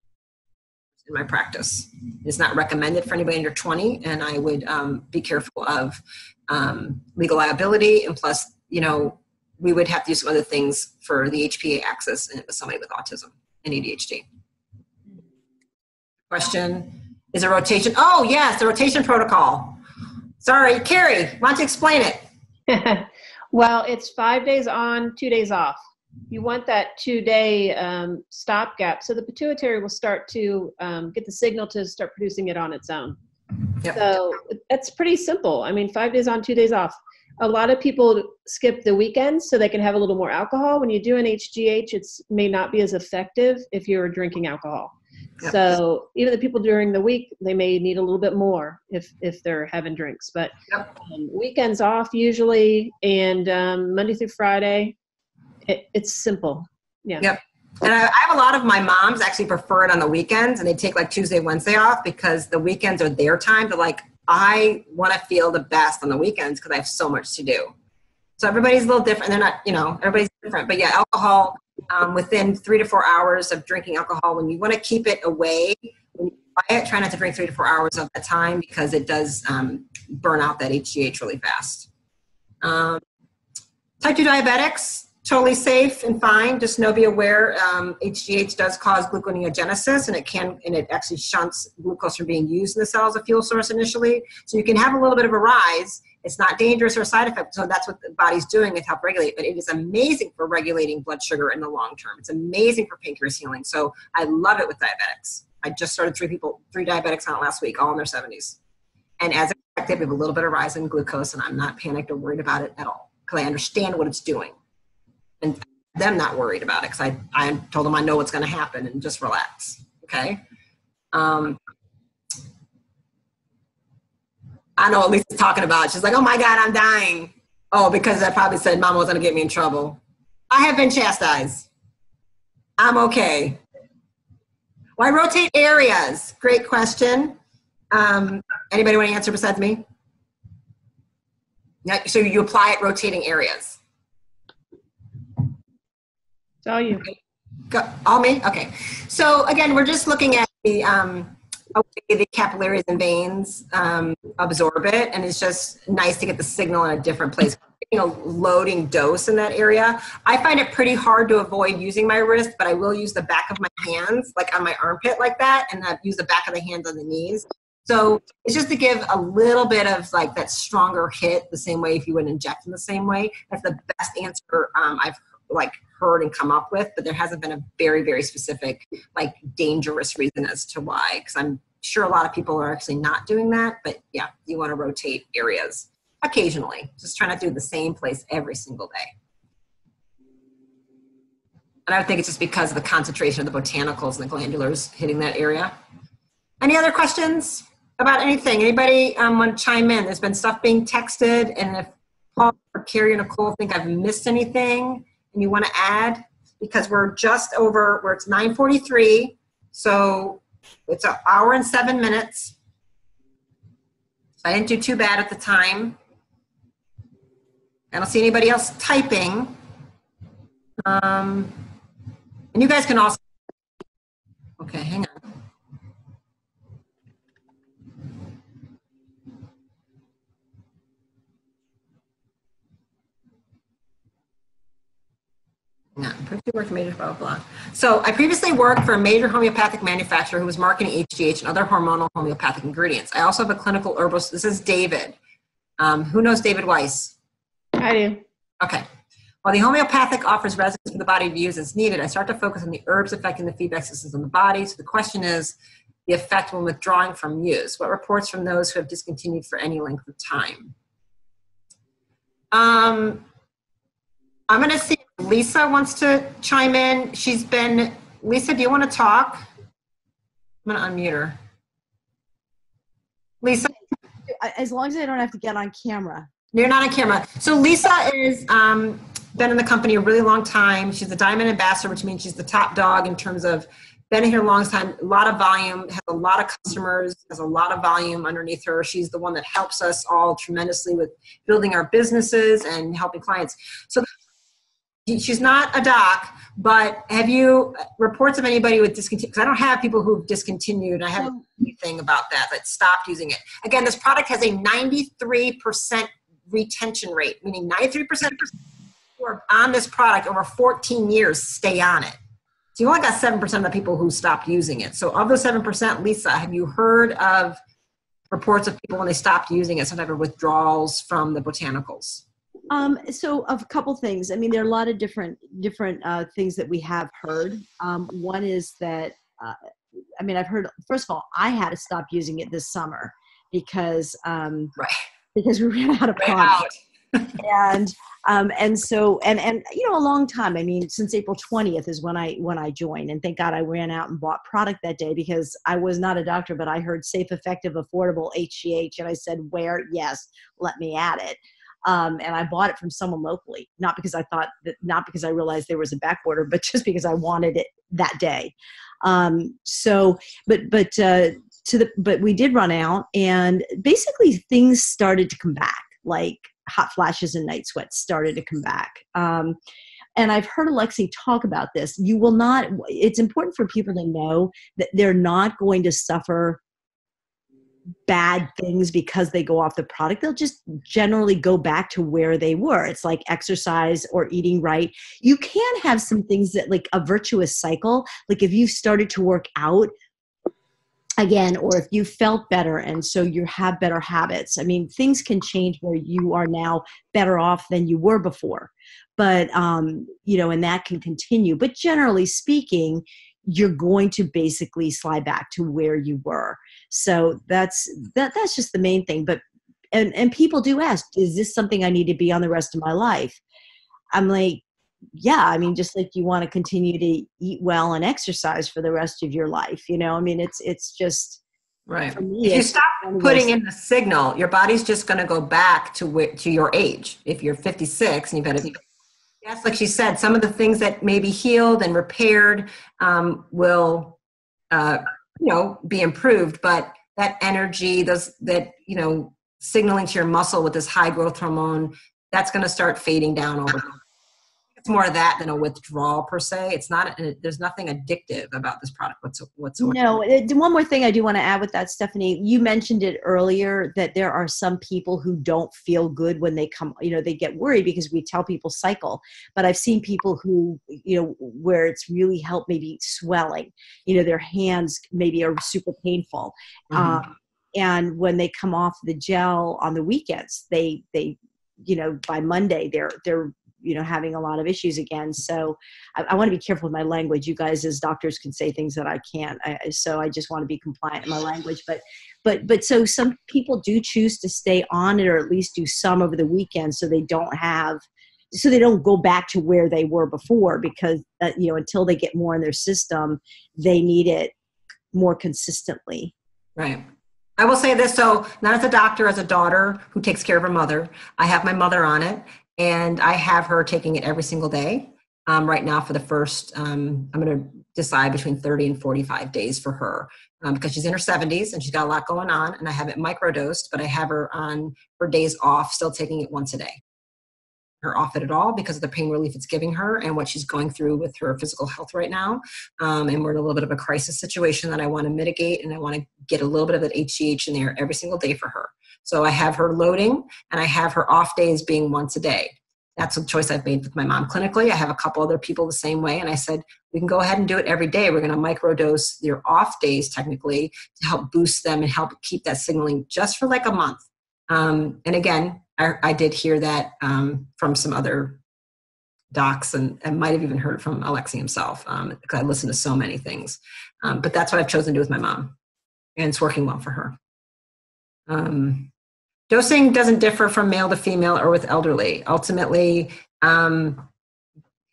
in my practice. It's not recommended for anybody under 20, and I would be careful of legal liability, and plus, you know, we would have to do some other things for the HPA axis and with somebody with autism and ADHD. Question, is a rotation? Oh yes, the rotation protocol. Sorry, Cari, why don't you explain it? Well, it's 5 days on, 2 days off. You want that 2-day stopgap, so the pituitary will start to get the signal to start producing it on its own. Yep. So it's pretty simple. I mean, 5 days on, 2 days off. A lot of people skip the weekends so they can have a little more alcohol. When you do an HGH, it may not be as effective if you're drinking alcohol. Yep. So even the people during the week, they may need a little bit more if they're having drinks. But yep. Weekends off usually, and Monday through Friday, it's simple. Yeah. Yep. And I have a lot of my moms actually prefer it on the weekends, and they take like Tuesday, Wednesday off because the weekends are their time to like, I want to feel the best on the weekends because I have so much to do. So everybody's a little different. They're not, you know, everybody's different. But yeah, alcohol within 3 to 4 hours of drinking alcohol, when you want to keep it away, when you buy it, try not to drink 3 to 4 hours of the time because it does burn out that HGH really fast. Type 2 diabetics, totally safe and fine. Just be aware HGH does cause gluconeogenesis, and it actually shunts glucose from being used in the cell as a fuel source initially. So you can have a little bit of a rise. It's not dangerous or a side effect. So that's what the body's doing to help regulate. But it is amazing for regulating blood sugar in the long term. It's amazing for pancreas healing. So I love it with diabetics. I just started 3 diabetics on it last week, all in their 70s. And as expected, we have a little bit of rise in glucose, and I'm not panicked or worried about it at all because I understand what it's doing. And them not worried about it because I told them I know what's going to happen and just relax. Okay. I know what Lisa's talking about. She's like, oh my God, I'm dying. Oh, because I probably said Mama was going to get me in trouble. I have been chastised. I'm okay. Why rotate areas? Great question. Anybody want to answer besides me? Yeah, so you apply it rotating areas. It's all you. All me? Okay. So again, we're just looking at the capillaries and veins absorb it, and it's just nice to get the signal in a different place. A loading dose in that area. I find it pretty hard to avoid using my wrist, but I will use the back of my hands, like on my armpit like that, and I use the back of the hands on the knees. So it's just to give a little bit of like that stronger hit, the same way if you would inject in the same way. That's the best answer I've heard and come up with, but there hasn't been a very, very specific, like dangerous reason as to why, because I'm sure a lot of people are actually not doing that, but yeah, you want to rotate areas occasionally. Just try not to do the same place every single day. And I would think it's just because of the concentration of the botanicals and the glandulars hitting that area. Any other questions about anything? Anybody want to chime in? There's been stuff being texted, and if Paul or Cari or Nicole think I've missed anything and you want to add, because we're just over where it's 9:43, so it's an hour and 7 minutes. So I didn't do too bad at the time. I don't see anybody else typing. And you guys can also, okay, hang on. Previously worked for major blah, blah, blah. So I previously worked for a major homeopathic manufacturer who was marketing HGH and other hormonal homeopathic ingredients. I also have a clinical herbalist. This is David. Who knows David Weiss? I do. Okay. While the homeopathic offers resonance for the body to use as needed, I start to focus on the herbs affecting the feedback systems in the body. So the question is the effect when withdrawing from use. What reports from those who have discontinued for any length of time? I'm going to see if Lisa wants to chime in. Lisa, do you want to talk? I'm going to unmute her. Lisa? As long as I don't have to get on camera. You're not on camera. So Lisa is been in the company a really long time. She's a Diamond Ambassador, which means she's the top dog in terms of been here a long time, a lot of volume, has a lot of customers, has a lot of volume underneath her. She's the one that helps us all tremendously with building our businesses and helping clients. So she's not a doc, but have you reports of anybody with discontinued? Because I don't have people who've discontinued. And I haven't anything about that stopped using it. Again, this product has a 93% retention rate, meaning 93% who are on this product over 14 years stay on it. So you only got 7% of the people who stopped using it. So of those 7%, Lisa, have you heard of reports of people when they stopped using it, some type of withdrawals from the botanicals? So a couple things. I mean, there are a lot of different things that we have heard. One is that, I mean, I've heard, first of all, I had to stop using it this summer because, because we ran out of product. And so, you know, a long time, I mean, since April 20th is when I joined, and thank God I ran out and bought product that day because I was not a doctor, but I heard safe, effective, affordable HGH. And I said, where? Yes, let me add it. And I bought it from someone locally, not because I realized there was a back order, but just because I wanted it that day. But we did run out, and basically things started to come back, like hot flashes and night sweats started to come back. And I've heard L.Ac talk about this. It's important for people to know that they're not going to suffer bad things because they go off the product. They'll just generally go back to where they were. It's like exercise or eating right. You can have some things that, like a virtuous cycle, like if you started to work out again, or if you felt better and so you have better habits. I mean, things can change where you are now better off than you were before. But, you know, and that can continue. But generally speaking, you're going to basically slide back to where you were. So that's just the main thing. But, and people do ask, is this something I need to be on the rest of my life? I'm like, yeah, I mean, just like you want to continue to eat well and exercise for the rest of your life, you know, I mean, it's just, right. For me, if you stop putting in the signal, your body's just going to go back to your age. If you're 56 and you've got to, yes, like she said, some of the things that may be healed and repaired will, you know, be improved, but that energy, you know, signaling to your muscle with this high growth hormone, that's going to start fading down over time. It's more of that than a withdrawal per se. It's not, there's nothing addictive about this product whatsoever. No, one more thing I do want to add with that, Stephanie, you mentioned it earlier that there are some people who don't feel good when they come, you know, they get worried because we tell people cycle, but I've seen people who, you know, where it's really helped, maybe swelling, you know, their hands maybe are super painful. Mm-hmm. And when they come off the gel on the weekends, they, you know, by Monday, they're, you know, having a lot of issues again. So I want to be careful with my language. You guys as doctors can say things that I can't. So I just want to be compliant in my language. But so some people do choose to stay on it, or at least do some over the weekend, so they don't go back to where they were before, because you know, until they get more in their system, they need it more consistently. Right. I will say this, so not as a doctor, as a daughter who takes care of her mother, I have my mother on it. And I have her taking it every single day right now for the first, I'm going to decide between 30 and 45 days for her because she's in her 70s and she's got a lot going on, and I have it microdosed, but I have her on her days off, still taking it once a day. Her off it at all because of the pain relief it's giving her and what she's going through with her physical health right now. And we're in a little bit of a crisis situation that I want to mitigate, and I want to get a little bit of that HGH in there every single day for her. So I have her loading, and I have her off days being once a day. That's a choice I've made with my mom clinically. I have a couple other people the same way, and I said, we can go ahead and do it every day. We're going to microdose your off days technically to help boost them and help keep that signaling just for like a month. And again, I did hear that from some other docs, and might have even heard it from L.Ac himself because I listen to so many things. But that's what I've chosen to do with my mom, and it's working well for her. Dosing doesn't differ from male to female or with elderly. Ultimately,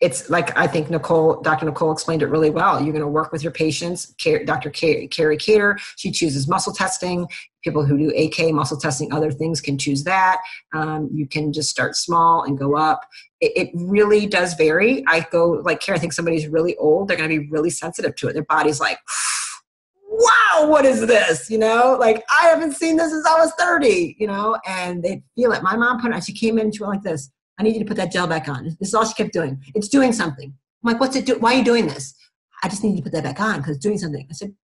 it's like, I think Dr. Nicole explained it really well. You're going to work with your patients. Dr. Cari Cater, she chooses muscle testing. People who do AK muscle testing, other things can choose that. You can just start small and go up. It really does vary. I think somebody's really old, they're going to be really sensitive to it. Their body's like, wow, what is this? Like, I haven't seen this since I was 30, and they feel it. My mom put it on. She came in and she went like this. I need you to put that gel back on. This is all she kept doing. It's doing something. I'm like, what's it do? Why are you doing this? I just need you to put that back on because it's doing something. I said,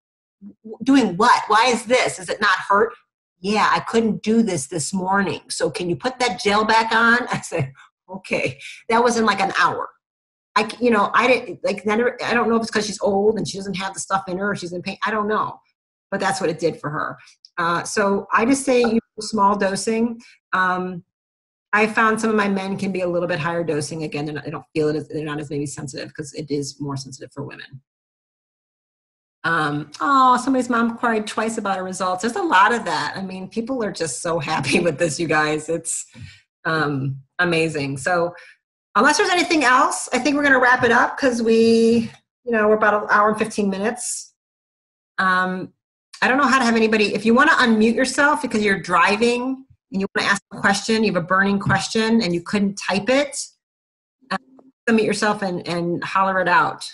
doing what? Why is this? Does it not hurt? Yeah, I couldn't do this morning. So can you put that gel back on? I said, okay. That was in like an hour. I didn't I don't know if it's because she's old and she doesn't have the stuff in her or she's in pain. I don't know, but that's what it did for her. So I just say use small dosing. I found some of my men can be a little bit higher dosing. Again, they don't feel it. They're not as maybe sensitive because it is more sensitive for women. Somebody's mom cried twice about her results. There's a lot of that. I mean, people are just so happy with this, you guys. It's amazing. So unless there's anything else, I think we're going to wrap it up because we're about an hour and 15 minutes. I don't know how to have anybody, if you want to unmute yourself because you're driving and you want to ask a question, you have a burning question and you couldn't type it, unmute yourself and holler it out.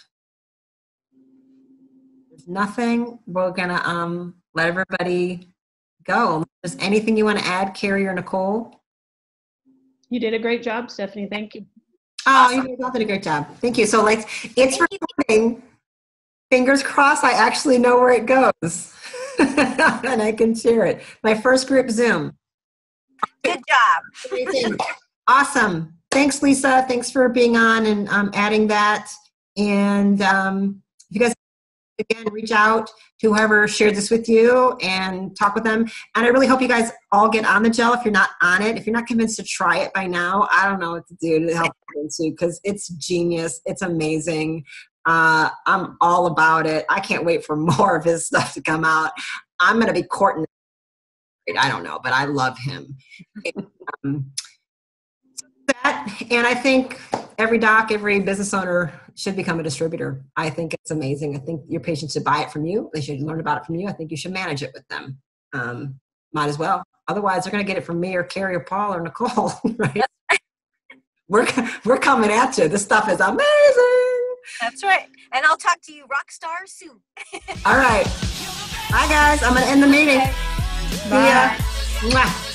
There's nothing. We're going to let everybody go. Is there anything you want to add, Cari or Nicole? You did a great job, Stephanie. Thank you. Awesome. You did a great job. Thank you. So it's recording. Fingers crossed I actually know where it goes. And I can share it. My first group Zoom. Good job. Awesome. Thanks, Lisa. Thanks for being on and adding that. And if you guys, again, reach out to whoever shared this with you and talk with them. And I really hope you guys all get on the gel if you're not on it. If you're not convinced to try it by now, I don't know what to do to help you because it's genius. It's amazing. I'm all about it. I can't wait for more of his stuff to come out. I'm going to be courting. I don't know, but I love him. And I think every doc, every business owner should become a distributor. I think it's amazing. I think your patients should buy it from you. They should learn about it from you. I think you should manage it with them. Might as well. Otherwise, they're going to get it from me or Cari or Paul or Nicole, right? We're coming at you. This stuff is amazing. That's right. And I'll talk to you rock stars soon. All right. Bye, guys. I'm going to end the meeting. Bye. See ya. Mwah.